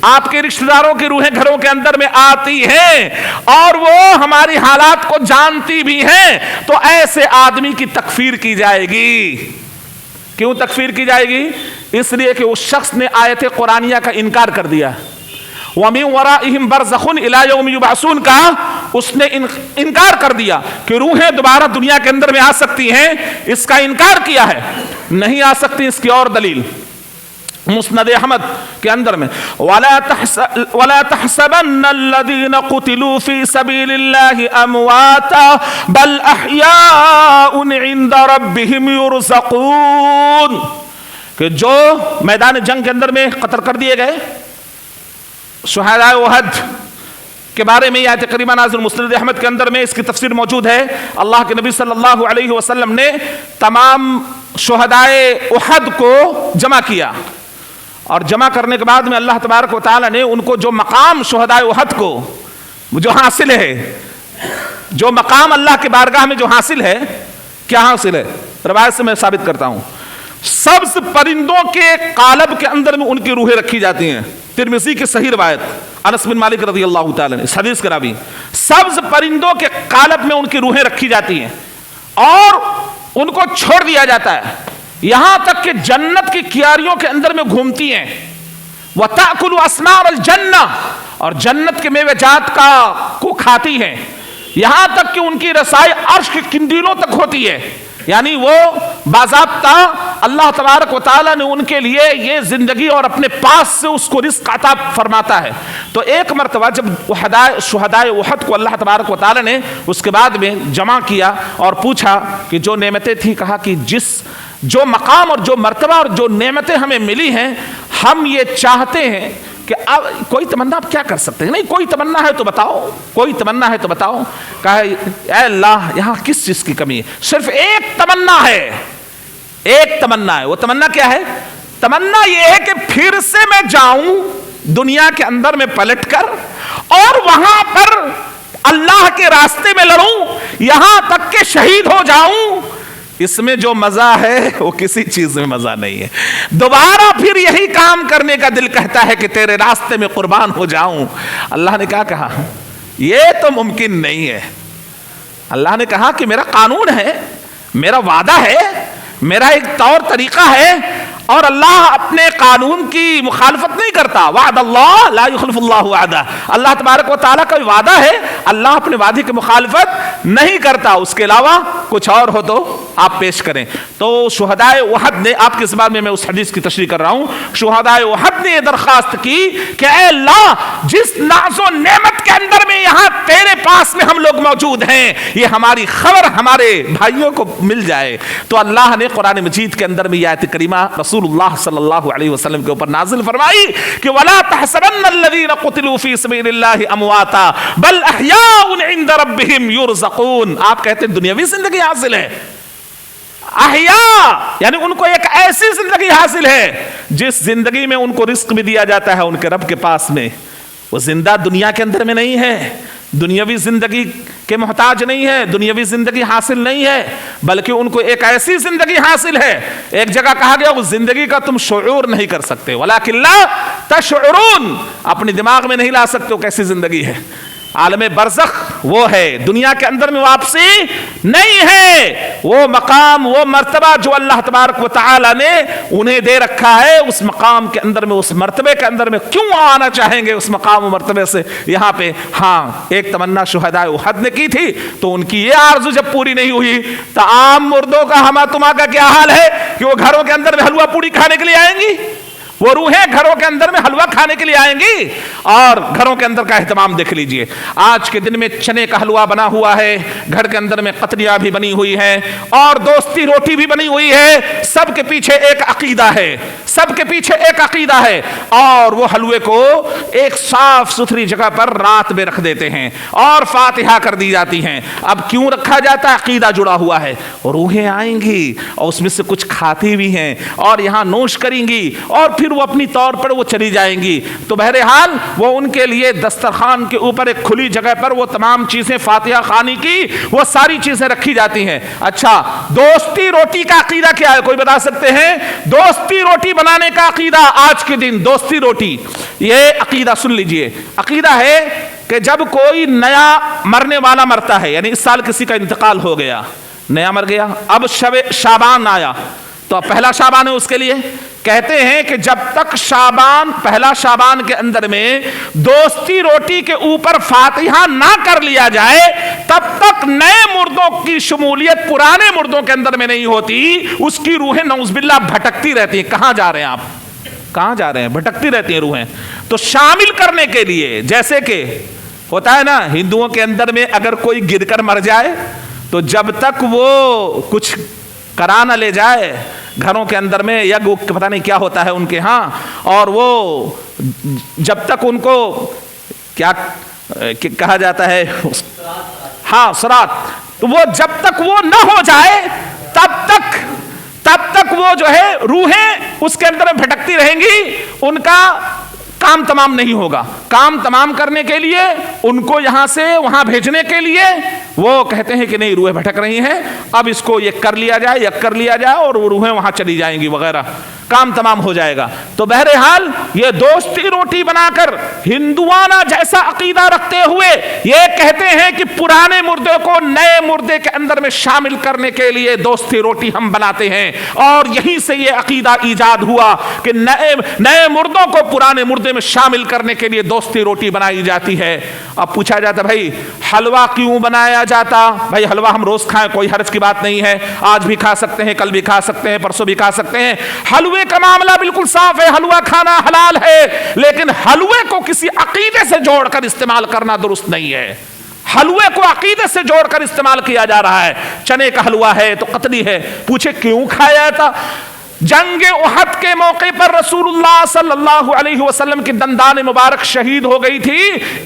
آپ کے رشتہ داروں کی روحیں گھروں کے اندر میں آتی ہیں اور وہ ہماری حالات کو جانتی بھی ہیں، تو ایسے آدمی کی تکفیر کی جائے گی۔ کیوں تکفیر کی جائے گی؟ اس لیے کہ اس شخص نے آیت قرآنیہ کا انکار کر دیا، وَمِن وَرَائِهِمْ بَرْزَخٌ إِلَىٰ يَوْمِ يُبْعَثُونَ کا اس نے انکار کر دیا کہ روحیں دوبارہ دنیا کے اندر میں آ سکتی ہیں، اس کا انکار کیا ہے۔ نہیں آ سکتی، اس کی اور دلیل مسند احمد کے اندر میں وَلَا تَحْسَبَنَّ الَّذِينَ قُتِلُوا فِي سَبِيلِ اللَّهِ أَمْوَاتًا بَلْ أَحْيَاءٌ عِندَ رَبِّهِمْ يُرْزَقُونَ، کہ جو میدان جنگ کے اندر میں قتل کر دیے گئے شہداء احد کے بارے میں یہ آیت کریمہ نازل مسند احمد کے اندر میں اس کی تفسیر موجود ہے۔ اللہ کے نبی صلی اللہ علیہ وسلم نے تمام شہداء احد کو جمع کیا، اور جمع کرنے کے بعد میں اللہ تبارک و تعالی نے ان کو جو مقام شہداء احد کو جو حاصل ہے، جو مقام اللہ کے بارگاہ میں جو حاصل ہے، کیا حاصل ہے؟ روایت سے میں ثابت کرتا ہوں، سبز پرندوں کے قالب کے اندر میں ان کی روحیں رکھی جاتی ہیں۔ ترمذی کی صحیح روایت، انس بن مالک رضی اللہ تعالی نے اس حدیث کے راوی، سبز پرندوں کے قالب میں ان کی روحیں رکھی جاتی ہیں اور ان کو چھوڑ دیا جاتا ہے، یہاں تک کہ جنت کی کیاریوں کے اندر میں گھومتی ہیں، وَتَأْكُلُ أَثْمَارَ الْجَنَّةِ، اور جنت کے میوے جات کو کھاتی ہیں، یہاں تک کہ ان کی رسائی عرش کے قندیلوں تک ہوتی ہے۔ یعنی وہ باضابطہ اللہ تبارک و تعالیٰ نے ان کے لیے یہ زندگی اور اپنے پاس سے اس کو رزق عطا فرماتا ہے۔ تو ایک مرتبہ جب شہداء احد کو اللہ تبارک و تعالیٰ نے اس کے بعد میں جمع کیا اور پوچھا کہ جو نعمتیں تھیں، کہا کہ جو مقام اور جو مرتبہ اور جو نعمتیں ہمیں ملی ہیں، ہم یہ چاہتے ہیں کہ اب کوئی تمنا آپ کیا کر سکتے ہیں؟ نہیں، کوئی تمنا ہے تو بتاؤ، کوئی تمنا ہے تو بتاؤ۔ کہا اے اللہ، یہاں کس چیز کی کمی ہے؟ صرف ایک تمنا ہے، ایک تمنا ہے۔ وہ تمنا کیا ہے؟ تمنا یہ ہے کہ پھر سے میں جاؤں دنیا کے اندر میں پلٹ کر اور وہاں پر اللہ کے راستے میں لڑوں، یہاں تک کہ شہید ہو جاؤں۔ اس میں جو مزہ ہے وہ کسی چیز میں مزہ نہیں ہے۔ دوبارہ پھر یہی کام کرنے کا دل کہتا ہے کہ تیرے راستے میں قربان ہو جاؤں۔ اللہ نے کیا کہا؟ یہ تو ممکن نہیں ہے۔ اللہ نے کہا کہ میرا قانون ہے، میرا وعدہ ہے، میرا ایک طور طریقہ ہے، اور اللہ اپنے قانون کی مخالفت نہیں کرتا۔ وعد اللہ لا یخلف اللہ وعدہ، اللہ تبارک و تعالیٰ کا وعدہ ہے، اللہ اپنے وعدے کی مخالفت نہیں کرتا۔ اس کے علاوہ کچھ اور ہو تو آپ پیش کریں۔ تو شہداء احد نے، آپ کے زبان میں میں اس حدیث کی تشریح کر رہا ہوں، شہداء احد نے یہ درخواست کی کہ اے اللہ، جس ناز و نعمت کے اندر میں یہاں تیرے پاس میں ہم لوگ موجود ہیں، یہ ہماری خبر ہمارے بھائیوں کو مل جائے۔ تو اللہ نے قرآن مجید کے اندر میں یہ آیت کریمہ رسول اللہ صلی اللہ علیہ وسلم کے اوپر نازل فرمائی کہ وَلَا تَحْسَبَنَّ الَّذِينَ قُتِلُوا فِي سَبِيلِ اللَّهِ أَمْوَاتًا بَلْ أَحْيَاءٌ عِندَ رَبِّهِمْ يُرْزَقُونَ۔ آپ کہتے ہیں دنیاوی زندگی حاصل ہے، احیاء یعنی ان کو ایک ایسی زندگی حاصل ہے جس زندگی میں ان کو رزق بھی دیا جاتا ہے ان کے رب کے پاس میں۔ وہ زندہ دنیا کے اندر میں نہیں ہے، دنیاوی زندگی کے محتاج نہیں ہے، دنیاوی زندگی حاصل نہیں ہے، بلکہ ان کو ایک ایسی زندگی حاصل ہے۔ ایک جگہ کہا گیا اس زندگی کا تم شعور نہیں کر سکتے، وَلَكِنْ لَا تَشْعُرُونَ، اپنی دماغ میں نہیں لا سکتے وہ کیسی زندگی ہے۔ عالم برزخ وہ ہے، دنیا کے اندر میں واپسی نہیں ہے۔ وہ مقام، وہ مرتبہ جو اللہ تبارک و تعالی نے انہیں دے رکھا ہے، اس مقام کے اندر میں، اس مرتبے کے اندر میں کیوں آنا چاہیں گے اس مقام و مرتبے سے یہاں پہ؟ ہاں، ایک تمنا شہداء احد نے کی تھی، تو ان کی یہ آرزو جب پوری نہیں ہوئی تو عام مردوں کا ہما تما کا کیا حال ہے کہ وہ گھروں کے اندر میں حلوہ پوڑی کھانے کے لیے آئیں گی؟ وہ روحیں گھروں کے اندر میں حلوہ کھانے کے لیے آئیں گی اور گھروں کے اندر کا اہتمام دیکھ لیجئے. آج کے دن میں چنے کا حلوہ بنا ہوا ہے, گھر کے اندر میں قطریاں بھی بنی ہوئی ہیں اور دوستی روٹی بھی بنی ہوئی ہے. سب کے پیچھے ایک عقیدہ ہے, سب کے پیچھے ایک عقیدہ ہے, اور وہ حلوے کو ایک صاف ستھری جگہ پر رات میں رکھ دیتے ہیں اور فاتحہ کر دی جاتی ہیں. اب کیوں رکھا جاتا ہے؟ عقیدہ جڑا ہوا ہے. روحیں آئیں گی اور اس میں سے کچھ کھاتی بھی ہیں اور یہاں نوش کریں گی اور پھر وہ اپنی طور پر وہ چلی جائیں گی. تو بہرحال وہ ان کے لیے دسترخوان کے اوپر ایک کھلی جگہ پر وہ تمام چیزیں فاتحہ خوانی کی وہ ساری چیزیں رکھی جاتی ہیں. اچھا, دوستی روٹی کا عقیدہ کیا ہے؟ کوئی بتا سکتے ہیں؟ دوستی روٹی بنانے کا عقیدہ آج کے دن دوستی روٹی, یہ عقیدہ سن لیجئے. عقیدہ ہے کہ جب کوئی نیا مرنے والا مرتا ہے, یعنی اس سال کسی کا انتقال ہو گیا, نیا مر گیا, اب شب شعبان آیا تو پہلا شعبان ہے اس کے لیے, کہتے ہیں کہ جب تک شعبان, پہلا شعبان کے اندر میں دوستی روٹی کے اوپر فاتحہ نہ کر لیا جائے تب تک نئے مردوں کی شمولیت پرانے مردوں کے اندر میں نہیں ہوتی. اس کی روحیں نعوذ باللہ بھٹکتی رہتی ہیں. کہاں جا رہے ہیں آپ, کہاں جا رہے ہیں؟ بھٹکتی رہتی ہیں روحیں. تو شامل کرنے کے لیے, جیسے کہ ہوتا ہے نا ہندوؤں کے اندر میں اگر کوئی گر کر مر جائے تو جب تک وہ کچھ کرا نہ لے جائے گھروں کے اندر میں, یا پتہ نہیں کیا ہوتا ہے ان کے ہاں, اور وہ جب تک ان کو کیا کہا جاتا ہے, ہاں سرات, تو وہ جب تک وہ نہ ہو جائے تب تک وہ جو ہے روحیں اس کے اندر بھٹکتی رہیں گی, ان کا کام تمام نہیں ہوگا. کام تمام کرنے کے لیے ان کو یہاں سے وہاں بھیجنے کے لیے وہ کہتے ہیں کہ نہیں, روحیں بھٹک رہی ہیں, اب اس کو یہ کر لیا جائے, یک کر لیا جائے اور وہ روحیں وہاں چلی جائیں گی وغیرہ, کام تمام ہو جائے گا. تو بہرحال یہ دوستی روٹی بنا کر ہندوانہ جیسا عقیدہ رکھتے ہوئے یہ کہتے ہیں کہ پرانے مردے کو نئے مردے کے اندر میں شامل کرنے کے لیے دوستی روٹی ہم بناتے ہیں, اور یہیں سے یہ عقیدہ ایجاد ہوا کہ نئے مردوں کو پرانے مردے میں شامل کرنے کے لیے دوستی روٹی بنائی جاتی ہے. اب پوچھا جاتا بھائی حلوہ کیوں بنایا جاتا؟ بھائی حلوہ ہم روز کھائیں, کوئی حرج کی بات نہیں ہے, آج بھی کھا سکتے ہیں, کل بھی کھا سکتے ہیں, پرسوں بھی کھا سکتے ہیں. حلوے کا معاملہ بالکل صاف ہے, حلوہ کھانا حلال ہے, لیکن حلوے کو کسی عقیدے سے جوڑ کر استعمال کرنا درست نہیں ہے. حلوے کو عقیدے سے جوڑ کر استعمال کیا جا رہا ہے. چنے کا حلوہ ہے تو قطری ہے, پوچھے کیوں کھایا تھا؟ جنگ احد کے موقع پر رسول اللہ صلی اللہ علیہ وسلم کی دندان مبارک شہید ہو گئی تھی,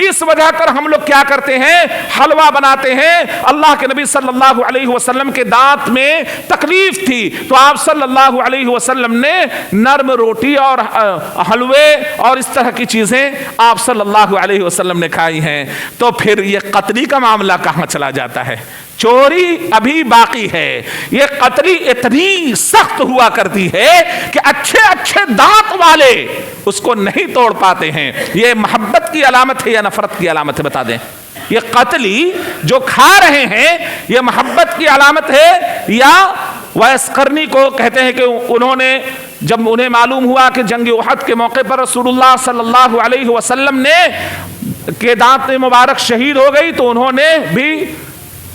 اس وجہ کر ہم لوگ کیا کرتے ہیں, حلوہ بناتے ہیں. اللہ کے نبی صلی اللہ علیہ وسلم کے دانت میں تکلیف تھی تو آپ صلی اللہ علیہ وسلم نے نرم روٹی اور حلوے اور اس طرح کی چیزیں آپ صلی اللہ علیہ وسلم نے کھائی ہیں. تو پھر یہ قطری کا معاملہ کہاں چلا جاتا ہے؟ چوری ابھی باقی ہے. یہ قطری اتنی سخت ہوا کرتی ہے کہ اچھے اچھے دانت والے اس کو نہیں توڑ پاتے ہیں. یہ محبت کی علامت ہے یا نفرت کی علامت ہے؟ بتا دیں. یہ قتلی جو کھا رہے ہیں یہ محبت کی علامت ہے یا ویس کرنی کو کہتے ہیں کہ انہوں نے جب انہیں معلوم ہوا کہ جنگ احد کے موقع پر رسول اللہ صلی اللہ علیہ وسلم نے کے دانت مبارک شہید ہو گئی تو انہوں نے بھی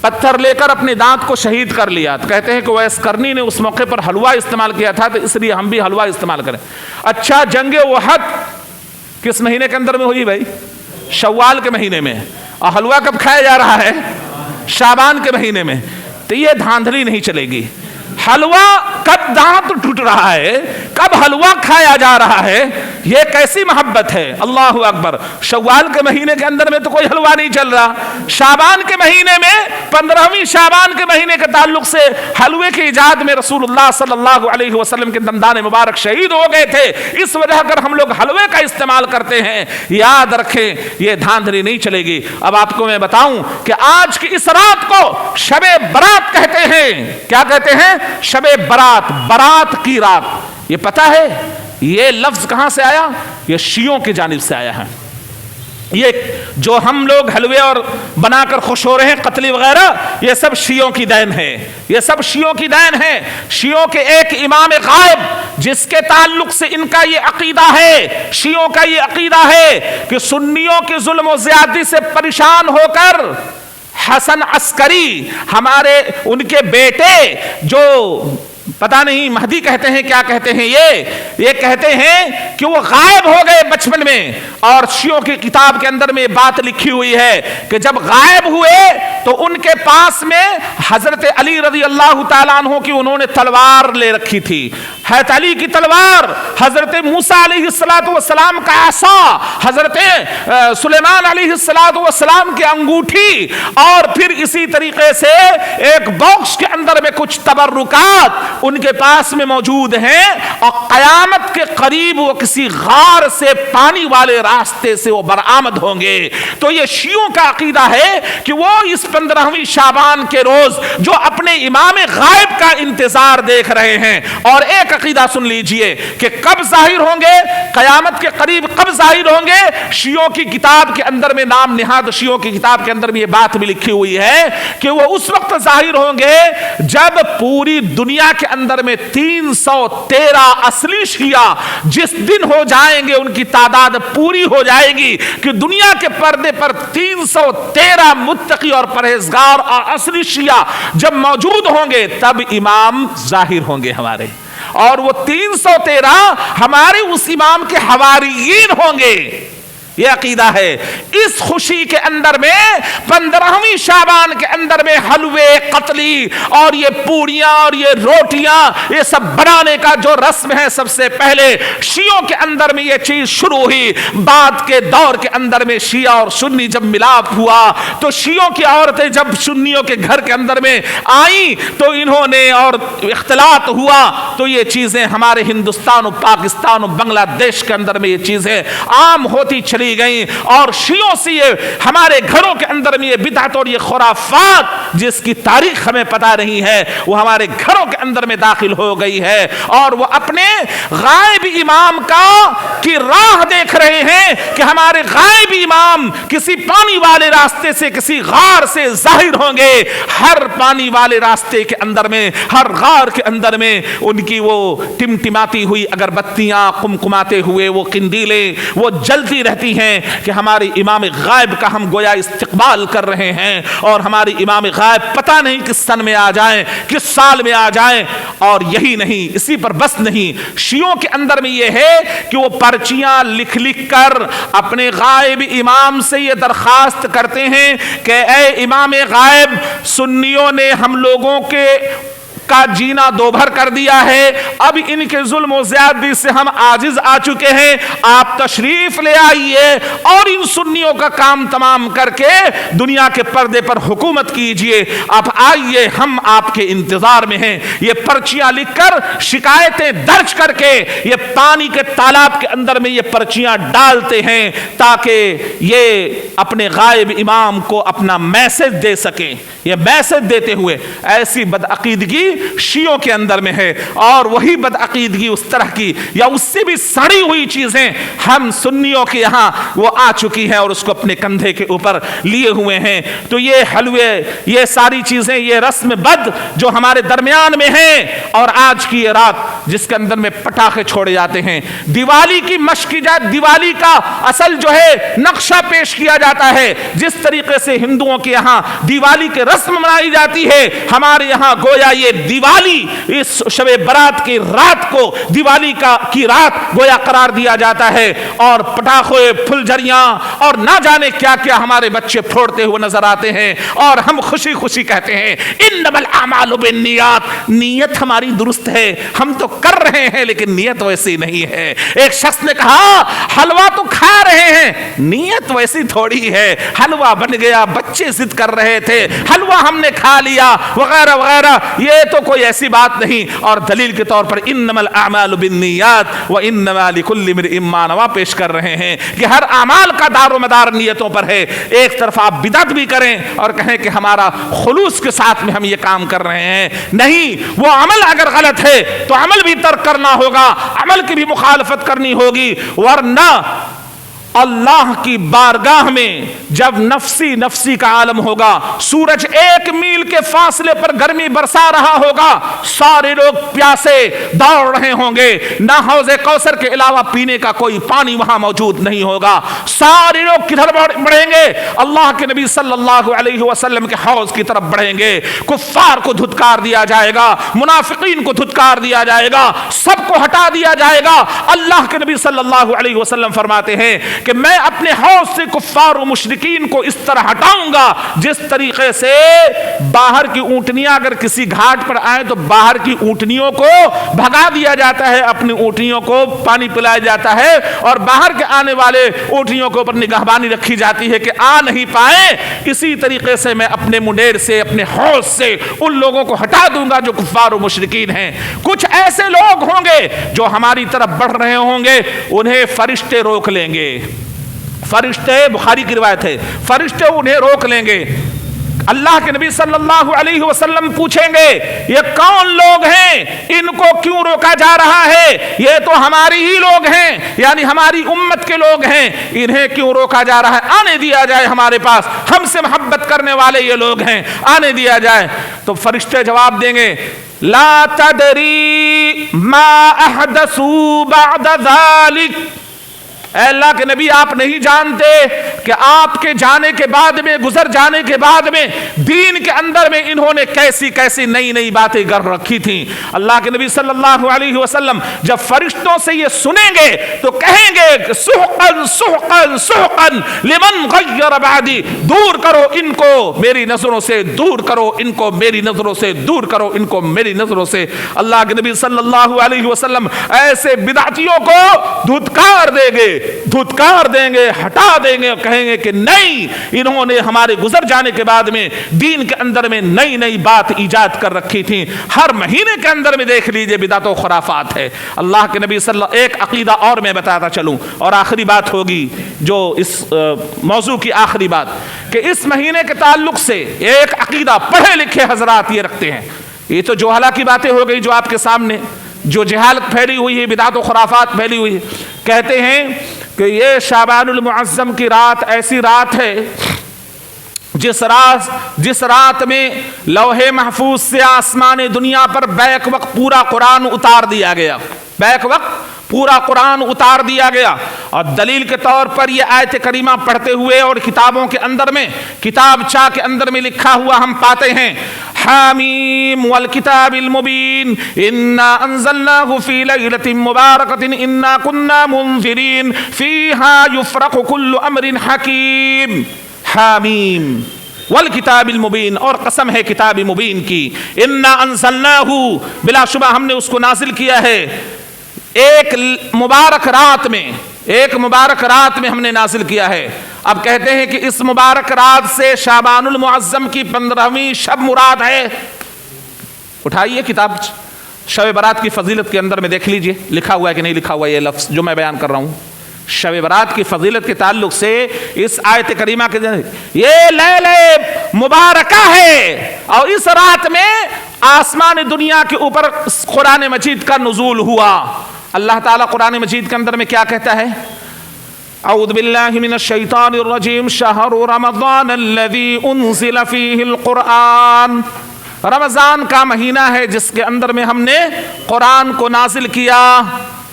پتھر لے کر اپنے دانت کو شہید کر لیا. تو کہتے ہیں کہ ویس کرنی نے اس موقع پر حلوہ استعمال کیا تھا تو اس لیے ہم بھی حلوہ استعمال کریں. اچھا, جنگ احد کس مہینے کے اندر میں ہوئی بھائی؟ شوال کے مہینے میں. اور حلوہ کب کھایا جا رہا ہے؟ شعبان کے مہینے میں. تو یہ دھاندلی نہیں چلے گی. حلوہ کب دانت ٹوٹ رہا ہے, کب حلوہ کھایا جا رہا ہے, یہ کیسی محبت ہے؟ اللہ اکبر. شوال کے مہینے کے اندر میں تو کوئی حلوہ نہیں چل رہا. شعبان کے مہینے میں 15ویں شعبان کے مہینے کے تعلق سے حلوے کی ایجاد میں رسول اللہ صلی اللہ علیہ وسلم کے دندان مبارک شہید ہو گئے تھے, اس وجہ کر ہم لوگ حلوے کا استعمال کرتے ہیں. یاد رکھیں یہ دھاندلی نہیں چلے گی. اب آپ کو میں بتاؤں کہ آج کی اس رات کو شب برات کہتے ہیں. کیا کہتے ہیں؟ شب برات, برات کی رات. یہ پتہ ہے یہ لفظ کہاں سے آیا؟ یہ شیعوں کی جانب سے آیا ہے. یہ جو ہم لوگ حلوے اور بنا کر خوش ہو رہے ہیں قتلی وغیرہ, یہ سب شیعوں کی دین ہے. یہ سب شیعوں کی دین ہے. شیعوں کے ایک امام غائب جس کے تعلق سے ان کا یہ عقیدہ ہے, شیعوں کا یہ عقیدہ ہے کہ سنیوں کی ظلم و زیادتی سے پریشان ہو کر حسن عسکری ہمارے ان کے بیٹے جو پتہ نہیں مہدی کہتے ہیں کیا کہتے ہیں، یہ کہتے ہیں کہ وہ غائب ہو گئے بچپن میں، اور شیعوں کی کتاب کے اندر میں بات لکھی ہوئی ہے کہ جب غائب ہوئے تو ان کے پاس میں حضرت علی رضی اللہ تعالیٰ عنہ کی انہوں نے تلوار لے رکھی تھی، حضرت علی کی تلوار، حضرت موسیٰ علیہ السلام کا عصا، حضرت سلیمان علیہ السلام کی انگوٹھی، اور پھر اسی طریقے سے ایک باکس کے اندر میں کچھ تبرکات ان کے پاس میں موجود ہیں، اور قیامت کے قریب وہ کسی غار سے پانی والے راستے سے وہ برآمد ہوں گے۔ تو یہ شیعوں کا عقیدہ ہے کہ وہ اس 15ویں شعبان کے روز جو اپنے امام غائب کا انتظار دیکھ رہے ہیں، اور ایک عقیدہ سن لیجئے کہ کب ظاہر ہوں گے، قیامت کے قریب کب ظاہر ہوں گے۔ شیعوں کی کتاب کے اندر میں نام نہاد شیعوں کی کتاب کے اندر میں یہ بات بھی لکھی ہوئی ہے کہ وہ اس وقت ظاہر ہوں گے جب پوری دنیا کے اندر میں 313 اصلی شیعہ جس دن ہو جائیں گے، ان کی تعداد پوری ہو جائے گی کہ دنیا کے پردے پر 313 متقی اور پرہیزگار اور اصلی شیعہ جب موجود ہوں گے تب امام ظاہر ہوں گے ہمارے، اور وہ 313 ہمارے اس امام کے حواریین ہوں گے۔ یہ عقیدہ ہے۔ اس خوشی کے اندر میں 15ویں شعبان کے اندر میں حلوے قتلی اور یہ پوریاں اور یہ روٹیاں یہ سب بنانے کا جو رسم ہے، سب سے پہلے شیعوں کے اندر میں یہ چیز شروع ہوئی۔ بعد کے دور کے اندر میں شیعہ اور سنی جب ملاپ ہوا تو شیعوں کی عورتیں جب سنیوں کے گھر کے اندر میں آئیں تو انہوں نے اور اختلاط ہوا تو یہ چیزیں ہمارے ہندوستان و پاکستان و بنگلہ دیش کے اندر میں یہ چیزیں عام ہوتی چلی گئیں، اور شیعوں سے یہ ہمارے گھروں کے اندر میں یہ بدعت اور یہ خرافات جس کی تاریخ ہمیں پتہ نہیں ہے وہ ہمارے گھروں کے اندر میں داخل ہو گئی ہے، اور وہ اپنے غائب امام کی راہ دیکھ رہے ہیں کہ ہمارے غائب امام کسی پانی والے راستے سے کسی غار سے ظاہر ہوں گے۔ ہر پانی والے راستے کے اندر میں، ہر غار کے اندر میں ان کی وہ ٹمٹماتی ہوئی اگربتیاں، قمقماتے ہوئے وہ قندیلیں وہ جلتی رہتی ہیں کہ ہمارے امام غائب کا ہم گویا استقبال کر رہے ہیں، اور ہمارے امام غائب پتہ نہیں کس سن میں آ جائیں، کس سال میں آ جائیں۔ اور یہی نہیں، اسی پر بس نہیں، شیعوں کے اندر میں یہ ہے کہ وہ پرچیاں لکھ لکھ کر اپنے غائب امام سے یہ درخواست کرتے ہیں کہ اے امام غائب، سنیوں نے ہم لوگوں کے کا جینا دوبھر کر دیا ہے، اب ان کے ظلم و زیادتی سے ہم عاجز آ چکے ہیں، آپ تشریف لے آئیے اور ان سنیوں کا کام تمام کر کے دنیا کے پردے پر حکومت کیجئے، آپ آئیے، ہم آپ کے انتظار میں ہیں۔ یہ پرچیاں لکھ کر، شکایتیں درج کر کے یہ پانی کے تالاب کے اندر میں یہ پرچیاں ڈالتے ہیں تاکہ یہ اپنے غائب امام کو اپنا میسج دے سکیں۔ یہ میسج دیتے ہوئے ایسی بدعقیدگی شیعوں کے اندر میں ہے، اور وہی بدعقیدگی اس طرح کی یا اس سے بھی سڑی ہوئی چیزیں ہم سنیوں کے یہاں وہ آ چکی ہیں اور اس کو اپنے کندھے کے اوپر لیے ہوئے ہیں۔ تو یہ حلوے، یہ ساری چیزیں، یہ رسم بد جو ہمارے درمیان میں ہیں، اور آج کی یہ رات جس کے اندر میں پٹاخے چھوڑے جاتے ہیں، دیوالی کی مشق کی جائے، دیوالی کا اصل جو ہے نقشہ پیش کیا جاتا ہے، جس طریقے سے ہندوؤں کے یہاں دیوالی کے رسم منائی جاتی ہے، ہمارے یہاں گویا یہ دیوالی اس شب برات کی رات کو دیوالی کی رات گویا قرار دیا جاتا ہے، اور پٹاخے، پھلجھریاں اور نہ جانے کیا کیا ہمارے بچے پھوڑتے ہوئے نظر آتے ہیں، اور ہم خوشی خوشی کہتے ہیں انما الاعمال بالنیات، نیت ہماری درست ہے، ہم تو کر رہے ہیں لیکن نیت ویسی نہیں ہے۔ ایک شخص نے کہا حلوہ تو کھا رہے ہیں، نیت ویسی تھوڑی ہے، حلوہ بن گیا، بچے ضد کر رہے تھے، حلوہ ہم نے کھا لیا وغیرہ وغیرہ، یہ تو کوئی ایسی بات نہیں۔ اور دلیل کے طور پر انما الاعمال بالنیات وانما لکل امرئ ما نوى پیش کر رہے ہیں کہ ہر اعمال کا دار و مدار نیتوں پر ہے۔ ایک طرف آپ بدعت بھی کریں اور کہیں کہ ہمارا خلوص کے ساتھ میں ہم یہ کام کر رہے ہیں، نہیں، وہ عمل اگر غلط ہے تو عمل بھی ترک کرنا ہوگا، عمل کی بھی مخالفت کرنی ہوگی، ورنہ اللہ کی بارگاہ میں جب نفسی نفسی کا عالم ہوگا، سورج 1 میل کے فاصلے پر گرمی برسا رہا ہوگا، سارے لوگ پیاسے دوڑ رہے ہوں گے، نہ حوض کوثر کے علاوہ پینے کا کوئی پانی وہاں موجود نہیں ہوگا، سارے لوگ کدھر بڑھیں گے؟ اللہ کے نبی صلی اللہ علیہ وسلم کے حوض کی طرف بڑھیں گے۔ کفار کو دھتکار دیا جائے گا، منافقین کو دھتکار دیا جائے گا، سب کو ہٹا دیا جائے گا۔ اللہ کے نبی صلی اللہ علیہ وسلم فرماتے ہیں کہ میں اپنے حوض سے کفار و مشرکین کو اس طرح ہٹاؤں گا جس طریقے سے باہر کی اونٹنیاں اگر کسی گھاٹ پر آئیں تو باہر کی اونٹنیوں کو بھگا دیا جاتا ہے، اپنی اونٹنیوں کو پانی پلایا جاتا ہے، اور باہر کے آنے والے اونٹنیوں کے اوپر نگہبانی رکھی جاتی ہے کہ آ نہیں پائیں۔ اسی طریقے سے میں اپنے منیر سے، اپنے حوض سے ان لوگوں کو ہٹا دوں گا جو کفار و مشرکین ہیں۔ کچھ ایسے لوگ ہوں گے جو ہماری طرف بڑھ رہے ہوں گے، انہیں فرشتے روک لیں گے، فرشتے، بخاری کی روایت ہے، فرشتے انہیں روک لیں گے۔ اللہ کے نبی صلی اللہ علیہ وسلم پوچھیں گے یہ کون لوگ ہیں، ان کو کیوں روکا جا رہا ہے؟ یہ تو ہماری ہی لوگ ہیں، یعنی ہماری امت کے لوگ ہیں، انہیں کیوں روکا جا رہا ہے؟ آنے دیا جائے ہمارے پاس، ہم سے محبت کرنے والے یہ لوگ ہیں، آنے دیا جائے۔ تو فرشتے جواب دیں گے لا تدری ما احدثوا بعد ذلك، اے اللہ کے نبی آپ نہیں جانتے کہ آپ کے جانے کے بعد میں، گزر جانے کے بعد میں دین کے اندر میں انہوں نے کیسی کیسی نئی نئی باتیں کر رکھی تھیں۔ اللہ کے نبی صلی اللہ علیہ وسلم جب فرشتوں سے یہ سنیں گے تو کہیں گے سحقا سحقا سحقا لمن غیر بعدی، دور کرو ان کو میری نظروں سے، دور کرو ان کو میری نظروں سے، دور کرو ان کو میری نظروں سے۔ اللہ کے نبی صلی اللہ علیہ وسلم ایسے بدعتیوں کو دھتکار دیں گے، دھتکار دیں گے، ہٹا دیں گے، اور کہیں گے کہ نہیں، انہوں نے ہمارے گزر جانے کے بعد میں دین کے اندر میں نئی نئی بات ایجاد کر رکھی تھی۔ ہر مہینے کے اندر میں دیکھ لیجئے بدعت و خرافات ہے۔ اللہ کے نبی صلی اللہ، ایک عقیدہ اور میں بتاتا چلوں اور آخری بات ہوگی جو اس موضوع کی آخری بات، کہ اس مہینے کے تعلق سے ایک عقیدہ پڑھے لکھے حضرات یہ رکھتے ہیں۔ یہ تو جوہلا کی باتیں ہو گئی جو آپ کے سامنے، جو جہالت پھیلی ہوئی ہے، بدعت و خرافات پھیلی ہوئی ہے۔ کہتے ہیں کہ یہ شعبان المعظم کی رات ایسی رات ہے جس رات میں لوح محفوظ سے آسمان دنیا پر بیک وقت پورا قرآن اتار دیا گیا، بیک وقت پورا قرآن اتار دیا گیا۔ اور دلیل کے طور پر یہ آیت کریمہ پڑھتے ہوئے اور کتابوں کے اندر میں، کتاب چاہ کے اندر میں لکھا ہوا ہم پاتے ہیں حامیم والکتاب المبین انا انزلناه فی لیلۃ مبارکۃ انا کنا منذرین فیہا یفرق کل امر حکیم۔ حامیم والکتاب المبین، اور قسم ہے کتاب مبین کی، انا انزلناہ، بلا شبہ ہم نے اس کو نازل کیا ہے ایک مبارک رات میں، ایک مبارک رات میں ہم نے نازل کیا ہے۔ اب کہتے ہیں کہ اس مبارک رات سے شعبان المعظم کی 15ویں شب مراد ہے۔ اٹھائیے کتاب شب برات کی فضیلت کے اندر میں دیکھ لیجئے لکھا ہوا ہے کہ نہیں لکھا ہوا یہ لفظ جو میں بیان کر رہا ہوں۔ شب برات کی فضیلت کے تعلق سے اس آیت کریمہ کے یہ لیلہ مبارکہ ہے، اور اس رات میں آسمان دنیا کے اوپر قرآن مجید کا نزول ہوا۔ اللہ تعالیٰ قرآن مجید کے اندر میں کیا کہتا ہے؟ اعوذ باللہ من الشیطان الرجیم، شہر رمضان الذی انزل فیہ القرآن، رمضان کا مہینہ ہے جس کے اندر میں ہم نے قرآن کو نازل کیا،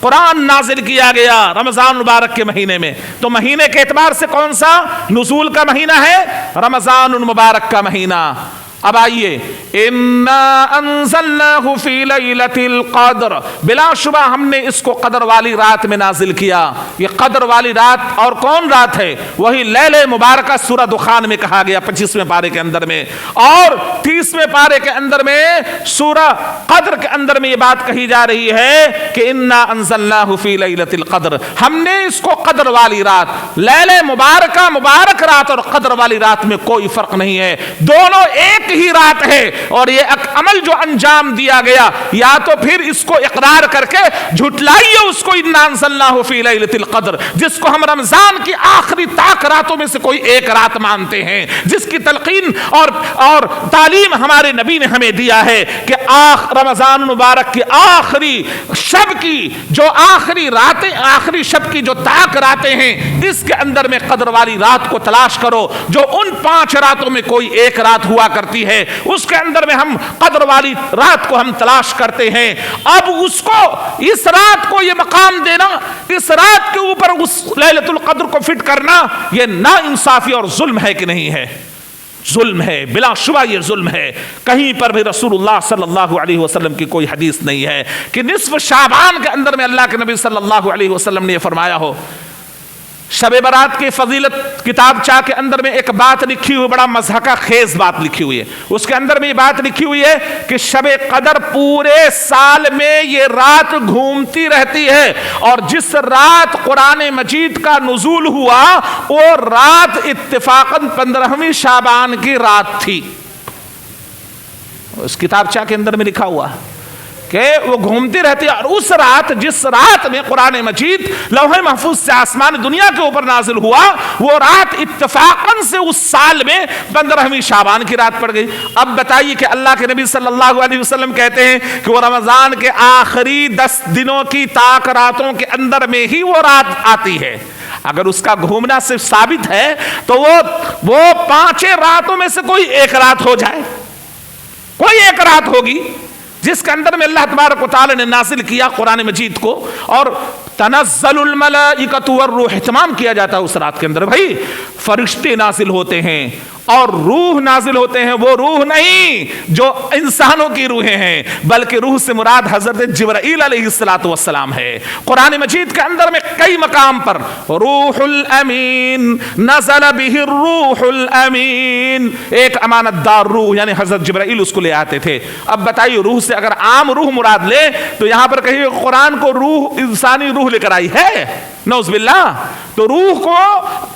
قرآن نازل کیا گیا رمضان مبارک کے مہینے میں۔ تو مہینے کے اعتبار سے کون سا نزول کا مہینہ ہے؟ رمضان المبارک کا مہینہ۔ اب آئیے، انا انزلناہ فی لیلۃ القدر، بلا شبہ ہم نے اس کو قدر والی رات میں نازل کیا۔ یہ قدر والی رات اور کون رات ہے؟ وہی لیلہ مبارکہ سورہ دخان میں کہا گیا 25ویں پارے کے اندر میں، اور 30ویں پارے کے اندر میں سورہ قدر کے اندر میں یہ بات کہی جا رہی ہے کہ انا انزلناہ فی لیلۃ القدر، ہم نے اس کو قدر والی رات، لیلہ مبارکہ مبارک رات اور قدر والی رات میں کوئی فرق نہیں ہے، دونوں ایک ایک ہی رات ہے، اور یہ عمل جو انجام دیا گیا، یا تو پھر اس کو اقرار کر کے جھٹلائیے اس کو، انا انزلناہ فی لیلۃ القدر، جس کو ہم رمضان کی آخری طاق راتوں میں سے کوئی ایک رات مانتے ہیں، جس کی تلقین اور تعلیم ہمارے نبی نے ہمیں دیا ہے کہ رمضان مبارک کی آخری شب کی جو آخری راتیں، آخری شب کی جو طاق راتیں ہیں، اس کے اندر میں قدر والی رات کو تلاش کرو، جو ان 5 راتوں میں کوئی ایک رات ہوا کرتی ہے، اس کے اندر میں ہم قدر والی رات کو ہم تلاش کرتے ہیں۔ اب اس کو، اس رات کو یہ مقام دینا، اس رات کے اوپر اس لیلۃ القدر کو فٹ کرنا، یہ نا انصافی اور ظلم ہے کہ نہیں ہے؟ ظلم ہے، بلا شبہ یہ ظلم ہے۔ کہیں پر بھی رسول اللہ صلی اللہ علیہ وسلم کی کوئی حدیث نہیں ہے کہ نصف شعبان کے اندر میں اللہ کے نبی صلی اللہ علیہ وسلم نے یہ فرمایا ہو۔ شب برات کی فضیلت کتاب چاہ کے اندر میں ایک بات لکھی ہوئی، بڑا مضحکہ خیز بات لکھی ہوئی ہے، اس کے اندر میں یہ بات لکھی ہوئی ہے کہ شب قدر پورے سال میں یہ رات گھومتی رہتی ہے، اور جس رات قرآن مجید کا نزول ہوا وہ رات اتفاقاً 15ویں شعبان کی رات تھی۔ اس کتاب چاہ کے اندر میں لکھا ہوا کہ وہ گھومتی رہتی ہے، اور اس رات، جس رات میں قرآن مجید لوح محفوظ سے آسمان دنیا کے اوپر نازل ہوا، وہ رات اتفاقاً سے اس سال میں 15ویں شعبان کی رات پڑ گئی۔ اب بتائیے کہ اللہ کے نبی صلی اللہ علیہ وسلم کہتے ہیں کہ وہ رمضان کے آخری 10 دنوں کی طاق راتوں کے اندر میں ہی وہ رات آتی ہے۔ اگر اس کا گھومنا صرف ثابت ہے تو وہ 5 راتوں میں سے کوئی ایک رات ہو جائے، کوئی ایک رات ہوگی جس کے اندر میں اللہ تبارک و تعالی نے نازل کیا قرآن مجید کو، اور تنزل الملائکۃ والروح، اہتمام کیا جاتا ہے اس رات کے اندر۔ بھائی فرشتے نازل ہوتے ہیں اور روح نازل ہوتے ہیں، وہ روح نہیں جو انسانوں کی روحیں ہیں، بلکہ روح سے مراد حضرت جبرائیل علیہ السلام ہے۔ قرآن مجید کے اندر میں کئی مقام پر روح الامین نزل به الروح الامین، ایک امانت دار روح، یعنی حضرت جبرائیل اس کو لے آتے تھے۔ اب بتائیے روح سے اگر عام روح مراد لے تو یہاں پر کہیں قرآن کو روح، انسانی روح لے کر آئی ہے؟ نعوذ باللہ۔ تو روح کو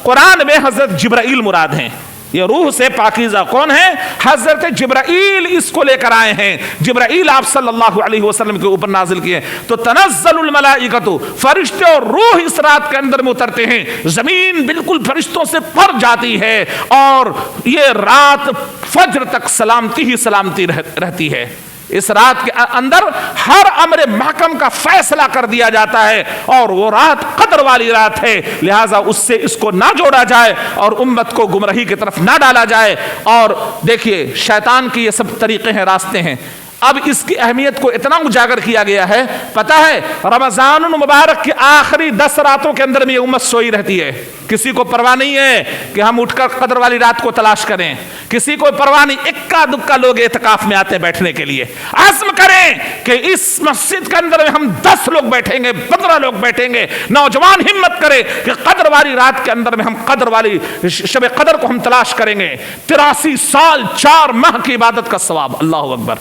قرآن میں حضرت جبرائیل مراد ہیں۔ یہ روح سے پاکیزہ کون ہے؟ حضرت جبرائیل اس کو لے کر آئے ہیں، جبرائیل آپ صلی اللہ علیہ وسلم کے اوپر نازل کیے۔ تو تنزل الملائکۃ، فرشتے اور روح اس رات کے اندر میں اترتے ہیں، زمین بالکل فرشتوں سے بھر جاتی ہے، اور یہ رات فجر تک سلامتی ہی سلامتی رہتی ہے۔ اس رات کے اندر ہر امر محکم کا فیصلہ کر دیا جاتا ہے، اور وہ رات قدر والی رات ہے، لہٰذا اس سے اس کو نہ جوڑا جائے اور امت کو گمراہی کی طرف نہ ڈالا جائے۔ اور دیکھیے شیطان کی یہ سب طریقے ہیں، راستے ہیں۔ اب اس کی اہمیت کو اتنا اجاگر کیا گیا ہے، پتہ ہے رمضان المبارک کی آخری 10 راتوں کے اندر میں یہ امت سوئی رہتی ہے، کسی کو پرواہ نہیں ہے کہ ہم اٹھ کر قدر والی رات کو تلاش کریں، کسی کو پرواہ نہیں، اکا دکا لوگ اعتکاف میں آتے ہیں بیٹھنے کے لیے۔ عزم کریں کہ اس مسجد کے اندر ہم 10 لوگ بیٹھیں گے، 15 لوگ بیٹھیں گے۔ نوجوان ہمت کرے کہ قدر والی رات کے اندر میں ہم قدر والی شب قدر کو ہم تلاش کریں گے۔ 83 سال 4 ماہ کی عبادت کا ثواب، اللہ اکبر،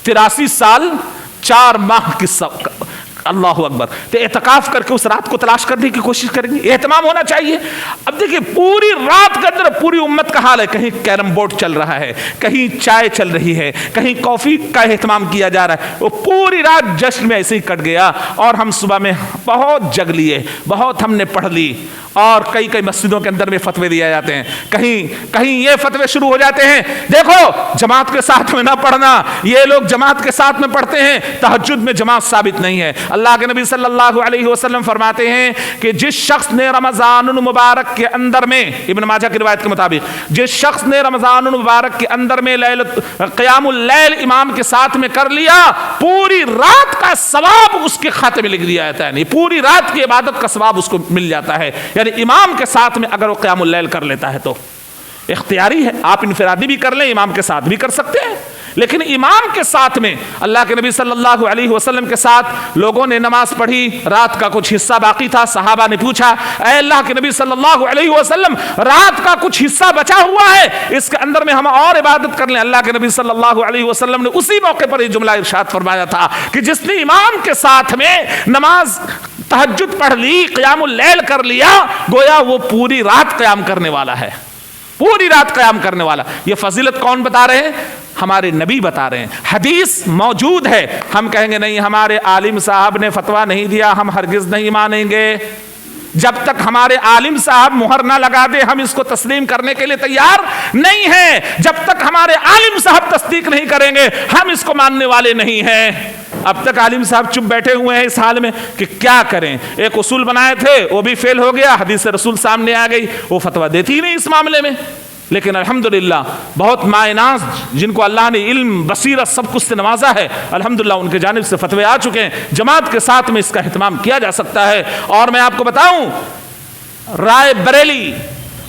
83 سال 4 ماہ کی اللہ اکبر۔ تو اعتکاف کر کے اس رات کو تلاش کرنے کی کوشش کریں گے، اہتمام ہونا چاہیے۔ اب دیکھیں پوری رات کے اندر پوری امت کا حال ہے، کہیں کیرم بورڈ چل رہا ہے، کہیں چائے چل رہی ہے، کہیں کافی کا اہتمام کیا جا رہا ہے، وہ پوری رات جشن میں ایسے ہی کٹ گیا، اور ہم صبح میں بہت جگ لیے، بہت ہم نے پڑھ لی، اور کئی مسجدوں کے اندر میں فتوے دیے جاتے ہیں، کہیں یہ فتوے شروع ہو جاتے ہیں، دیکھو جماعت کے ساتھ میں نہ پڑھنا، یہ لوگ جماعت کے ساتھ میں پڑھتے ہیں، تہجد میں جماعت ثابت نہیں ہے۔ اللہ کے نبی صلی اللہ علیہ وسلم فرماتے ہیں کہ جس شخص نے رمضان المبارک کے اندر میں، ابن ماجہ کی روایت کے مطابق، جس شخص نے رمضان المبارک کے اندر میں قیام اللیل امام کے ساتھ میں کر لیا، پوری رات کا ثواب اس کے خاتے میں لکھ دیا جاتا ہے، یعنی پوری رات کی عبادت کا ثواب اس کو مل جاتا ہے۔ یعنی امام کے ساتھ میں اگر وہ قیام اللیل کر لیتا ہے تو اختیاری ہے، آپ انفرادی بھی کر لیں، امام کے ساتھ بھی کر سکتے ہیں، لیکن امام کے ساتھ میں اللہ کے نبی صلی اللہ علیہ وسلم کے ساتھ لوگوں نے نماز پڑھی، رات کا کچھ حصہ باقی تھا، صحابہ نے پوچھا اے اللہ کے نبی صلی اللہ علیہ وسلم رات کا کچھ حصہ بچا ہوا ہے، اس کے اندر میں ہم اور عبادت کر لیں۔ اللہ کے نبی صلی اللہ علیہ وسلم نے اسی موقع پر یہ جملہ ارشاد فرمایا تھا کہ جس نے امام کے ساتھ میں نماز تہجد پڑھ لی، قیام اللیل کر لیا، گویا وہ پوری رات قیام کرنے والا ہے۔ پوری رات قیام کرنے والا. یہ فضیلت کون بتا رہے ہیں؟ ہمارے نبی بتا رہے ہیں. حدیث موجود ہے. ہم کہیں گے نہیں ہمارے عالم صاحب نے فتویٰ نہیں دیا، ہم ہرگز نہیں مانیں گے. جب تک ہمارے عالم صاحب مہر نہ لگا دے ہم اس کو تسلیم کرنے کے لیے تیار نہیں ہیں. جب تک ہمارے عالم صاحب تصدیق نہیں کریں گے ہم اس کو ماننے والے نہیں ہیں. اب تک عالم صاحب چپ بیٹھے ہوئے ہیں اس حال میں کہ کیا کریں. ایک اصول بنائے تھے وہ بھی فیل ہو گیا، حدیث رسول سامنے آ گئی، وہ فتویٰ دیتی ہی نہیں اس معاملے میں. لیکن الحمدللہ بہت مائناز جن کو اللہ نے علم بصیرت سب کچھ سے نوازا ہے، الحمدللہ ان کے جانب سے فتوے آ چکے ہیں. جماعت کے ساتھ میں اس کا اہتمام کیا جا سکتا ہے. اور میں آپ کو بتاؤں رائے بریلی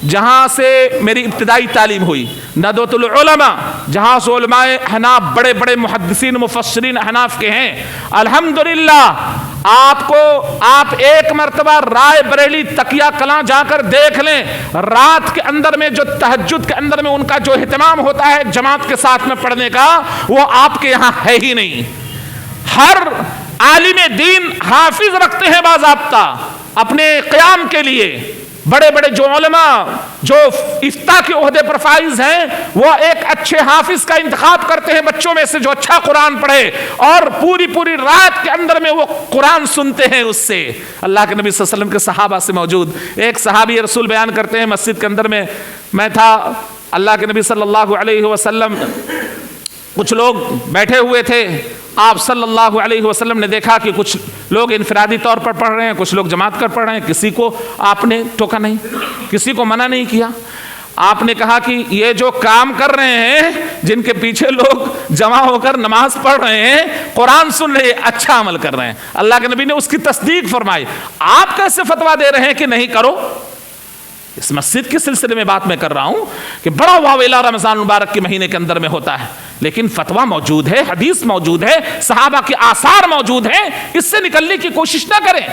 جہاں سے میری ابتدائی تعلیم ہوئی، ندوۃ العلماء جہاں سے علماء احناف بڑے بڑے محدثین مفسرین احناف کے ہیں، الحمدللہ آپ ایک مرتبہ رائے بریلی تقیہ کلاں جا کر دیکھ لیں. رات کے اندر میں جو تہجد کے اندر میں ان کا جو اہتمام ہوتا ہے جماعت کے ساتھ میں پڑھنے کا، وہ آپ کے یہاں ہے ہی نہیں. ہر عالم دین حافظ رکھتے ہیں باضابطہ اپنے قیام کے لیے. بڑے بڑے جو علماء جو افتاء کے عہدے پر فائز ہیں وہ ایک اچھے حافظ کا انتخاب کرتے ہیں بچوں میں سے جو اچھا قرآن پڑھے، اور پوری رات کے اندر میں وہ قرآن سنتے ہیں اس سے. اللہ کے نبی صلی اللہ علیہ وسلم کے صحابہ سے موجود ایک صحابی رسول بیان کرتے ہیں مسجد کے اندر میں تھا، اللہ کے نبی صلی اللہ علیہ وسلم کچھ لوگ بیٹھے ہوئے تھے. آپ صلی اللہ علیہ وسلم نے دیکھا کہ کچھ لوگ انفرادی طور پر پڑھ رہے ہیں، کچھ لوگ جماعت کر پڑھ رہے ہیں. کسی کو آپ نے ٹوکا نہیں، کسی کو منع نہیں کیا. آپ نے کہا کہ یہ جو کام کر رہے ہیں، جن کے پیچھے لوگ جمع ہو کر نماز پڑھ رہے ہیں، قرآن سن رہے ہیں، اچھا عمل کر رہے ہیں. اللہ کے نبی نے اس کی تصدیق فرمائی. آپ کیسے فتویٰ دے رہے ہیں کہ نہیں کرو؟ اس مسجد کے سلسلے میں بات میں کر رہا ہوں کہ بڑا واویلا رمضان مبارک کے مہینے کے اندر میں ہوتا ہے، لیکن فتویٰ موجود ہے، حدیث موجود ہے، صحابہ کے آثار موجود ہیں. اس سے نکلنے کی کوشش نہ کریں.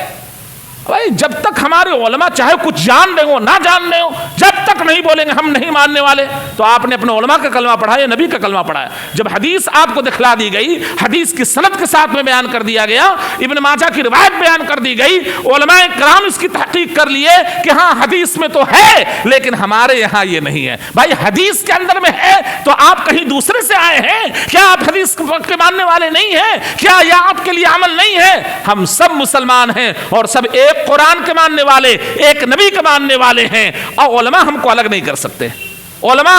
بھائی جب تک ہمارے علماء چاہے کچھ جان رہے ہو نہ جان رہے ہو، جب تک نہیں بولیں گے ہم نہیں ماننے والے. تو آپ نے اپنے علماء کا کلمہ پڑھا یا نبی کا کلمہ پڑھا؟ جب حدیث آپ کو دکھلا دی گئی، حدیث کی سند کے ساتھ میں بیان کر دیا گیا، ابن ماجہ کی روایت بیان کر دی گئی، علماء کرام اس کی تحقیق کر لیے کہ ہاں حدیث میں تو ہے لیکن ہمارے یہاں یہ نہیں ہے. بھائی حدیث کے اندر میں ہے تو آپ کہیں دوسرے سے آئے ہیں کیا؟ آپ حدیث کے ماننے والے نہیں ہیں کیا؟ یا آپ کے لیے عمل نہیں ہے؟ ہم سب مسلمان ہیں اور سب ایک قرآن کے ماننے والے، ایک نبی کے ماننے والے ہیں، اور علماء ہم کو الگ نہیں کر سکتے. علماء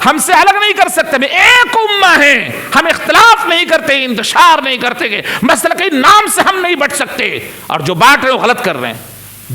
ہم سے الگ نہیں کر سکتے. ایک امہ ہیں، ہم اختلاف نہیں کرتے، انتشار نہیں کرتے کہ مسئلہ کے نام سے ہم نہیں بٹ سکتے. اور جو بانٹ رہے وہ غلط کر رہے ہیں.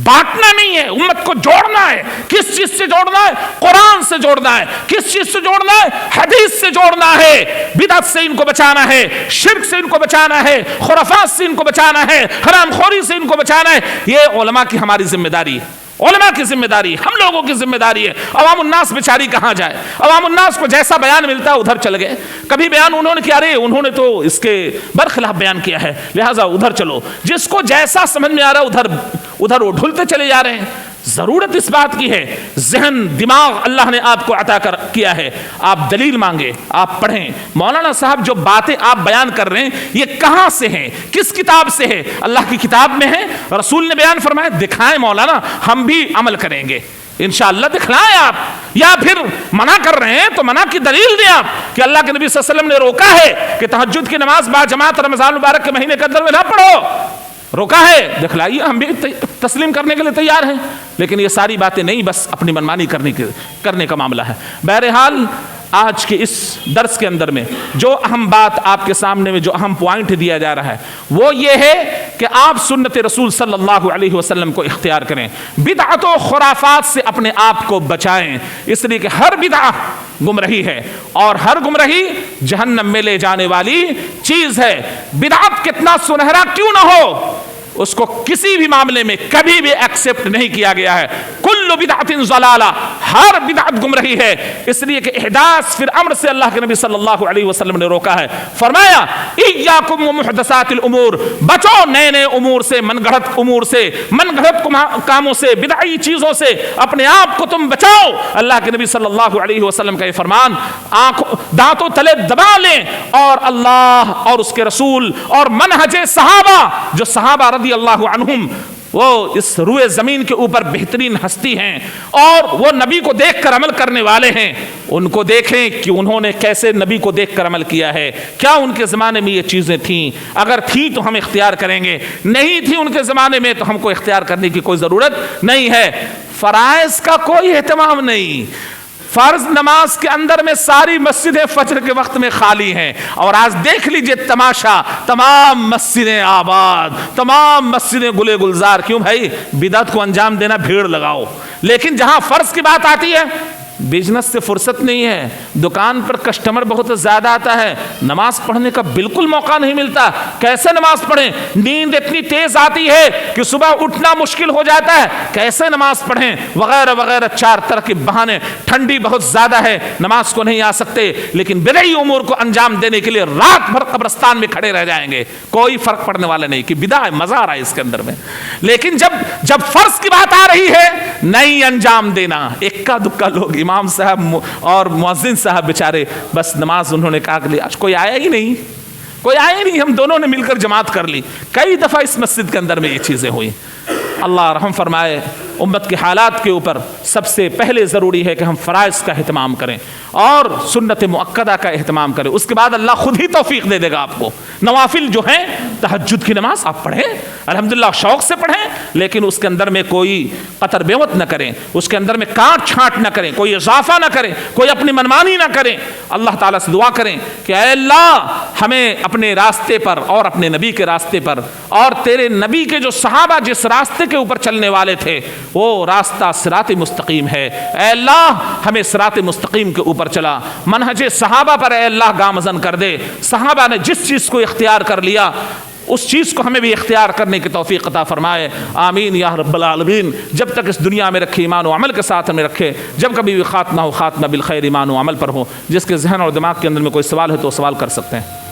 بانٹنا نہیں ہے، امت کو جوڑنا ہے. کس چیز سے جوڑنا ہے؟ قرآن سے جوڑنا ہے. کس چیز سے جوڑنا ہے؟ حدیث سے جوڑنا ہے. بدعت سے ان کو بچانا ہے، شرک سے ان کو بچانا ہے، خرافات سے ان کو بچانا ہے، حرام خوری سے ان کو بچانا ہے. یہ علماء کی ہماری ذمہ داری ہے، علماء کی ذمہ داری، ہم لوگوں کی ذمہ داری ہے. عوام الناس بیچاری کہاں جائے؟ عوام الناس کو جیسا بیان ملتا ہے ادھر چل گئے. کبھی بیان انہوں نے کیا، انہوں نے تو اس کے برخلاف بیان کیا ہے لہٰذا ادھر چلو. جس کو جیسا سمجھ میں آ رہا ہے ادھر وہ ڈھلتے چلے جا رہے ہیں. ضرورت اس بات کی ہے، ذہن دماغ اللہ نے آپ کو عطا کیا ہے، آپ دلیل مانگے، آپ پڑھیں. مولانا صاحب جو باتیں آپ بیان کر رہے ہیں یہ کہاں سے ہیں؟ کس کتاب سے ہے؟ اللہ کی کتاب میں ہے، رسول نے بیان فرمایا. دکھائیں مولانا، ہم بھی عمل کریں گے انشاءاللہ. دکھلائیں آپ. یا پھر منع کر رہے ہیں تو منع کی دلیل دیں آپ کہ اللہ کے نبی صلی اللہ علیہ وسلم نے روکا ہے کہ تہجد کی نماز با جماعت رمضان مبارک کے مہینے کے اندر میں نہ پڑھو. روکا ہے، دکھلائیے، ہم بھی تسلیم کرنے کے لیے تیار ہیں. لیکن یہ ساری باتیں نہیں، بس اپنی منمانی کرنے کا معاملہ ہے. بہرحال آج کے اس درس کے اندر میں جو اہم بات آپ کے سامنے میں جو اہم پوائنٹ دیا جا رہا ہے وہ یہ ہے کہ آپ سنت رسول صلی اللہ علیہ وسلم کو اختیار کریں. بدعت و خرافات سے اپنے آپ کو بچائیں، اس لیے کہ ہر بدعت گمراہی ہے اور ہر گمراہی جہنم میں لے جانے والی چیز ہے. بدعت کتنا سنہرا کیوں نہ ہو، اس کو کسی بھی معاملے میں کبھی بھی ایکسپٹ نہیں کیا گیا ہے. کل بدعت ضلالہ، ہر بدعت گمراہی ہے. اس لیے کہ احداث فی الامر سے اللہ کے نبی صلی اللہ علیہ وسلم نے روکا ہے. فرمایا ایاکم ومحدثات الامور، بچو نئے نئے امور سے، من گھڑت امور سے، من گھڑت کاموں سے، بدعی چیزوں سے اپنے آپ کو تم بچاؤ. اللہ کے نبی صلی اللہ علیہ وسلم کا یہ فرمان دانتوں تلے دبا لیں اور اللہ اور اس کے رسول اور منہج صحابہ جو صحابہ رضی اللہ عنہم وہ اس روئے زمین کے اوپر بہترین ہستی ہیں اور وہ نبی کو دیکھ کر عمل کرنے والے ہیں. ان کو دیکھیں کہ انہوں نے کیسے نبی کو دیکھ کر عمل کیا ہے. کیا ان کے زمانے میں یہ چیزیں تھیں؟ اگر تھیں تو ہم اختیار کریں گے, نہیں تھی ان کے زمانے میں تو ہم کو اختیار کرنے کی کوئی ضرورت نہیں ہے. فرائض کا کوئی اہتمام نہیں. فرض نماز کے اندر میں ساری مسجدیں فجر کے وقت میں خالی ہیں, اور آج دیکھ لیجئے تماشا, تمام مسجدیں آباد, تمام مسجدیں گلے گلزار. کیوں بھائی؟ بدعت کو انجام دینا, بھیڑ لگاؤ. لیکن جہاں فرض کی بات آتی ہے, بزنس سے فرصت نہیں ہے, دکان پر کسٹمر بہت زیادہ آتا ہے, نماز پڑھنے کا بالکل موقع نہیں ملتا. کیسے نماز پڑھیں؟ نیند اتنی تیز آتی ہے کہ صبح اٹھنا مشکل ہو جاتا ہے, کیسے نماز پڑھیں؟ وغیرہ وغیرہ, چار طرح کے بہانے. ٹھنڈی بہت زیادہ ہے, نماز کو نہیں آ سکتے, لیکن بدعی امور کو انجام دینے کے لیے رات بھر قبرستان میں کھڑے رہ جائیں گے. کوئی فرق پڑنے والا نہیں کہ بدعت ہے, مزہ آ رہا ہے اس کے اندر میں. لیکن جب فرض کی بات آ رہی ہے, نہیں انجام دینا. اکا دکا لوگ, امام صاحب اور مؤذن صاحب بیچارے, بس نماز انہوں نے کہا کہ آج کوئی آیا ہی نہیں, کوئی آیا ہی نہیں, ہم دونوں نے مل کر جماعت کر لی. کئی دفعہ اس مسجد کے اندر میں یہ چیزیں ہوئی. اللہ رحم فرمائے. امت کے حالات کے اوپر سب سے پہلے ضروری ہے کہ ہم فرائض کا اہتمام کریں اور سنت مؤکدہ کا اہتمام کریں. اس کے بعد اللہ خود ہی توفیق دے دے گا آپ کو. نوافل جو ہیں, تہجد کی نماز آپ پڑھیں, الحمدللہ شوق سے پڑھیں, لیکن اس کے اندر میں کوئی قطر بیوت نہ کریں, اس کے اندر میں کاٹ چھانٹ نہ کریں, کوئی اضافہ نہ کریں, کوئی اپنی منمانی نہ کریں. اللہ تعالیٰ سے دعا کریں کہ اے اللہ ہمیں اپنے راستے پر اور اپنے نبی کے راستے پر اور تیرے نبی کے جو صحابہ جس راستے کے اوپر چلنے والے تھے وہ راستہ صراط مستقیم ہے, اے اللہ ہمیں صراط مستقیم کے اوپر چلا, منہج صحابہ پر اے اللہ گامزن کر دے. صحابہ نے جس چیز کو اختیار کر لیا اس چیز کو ہمیں بھی اختیار کرنے کی توفیق عطا فرمائے. آمین یا رب العالمین. جب تک اس دنیا میں رکھے, ایمان و عمل کے ساتھ ہمیں رکھے. جب کبھی بھی خاتمہ ہو, خاتمہ بالخیر ایمان و عمل پر ہو. جس کے ذہن اور دماغ کے اندر میں کوئی سوال ہے تو سوال کر سکتے ہیں.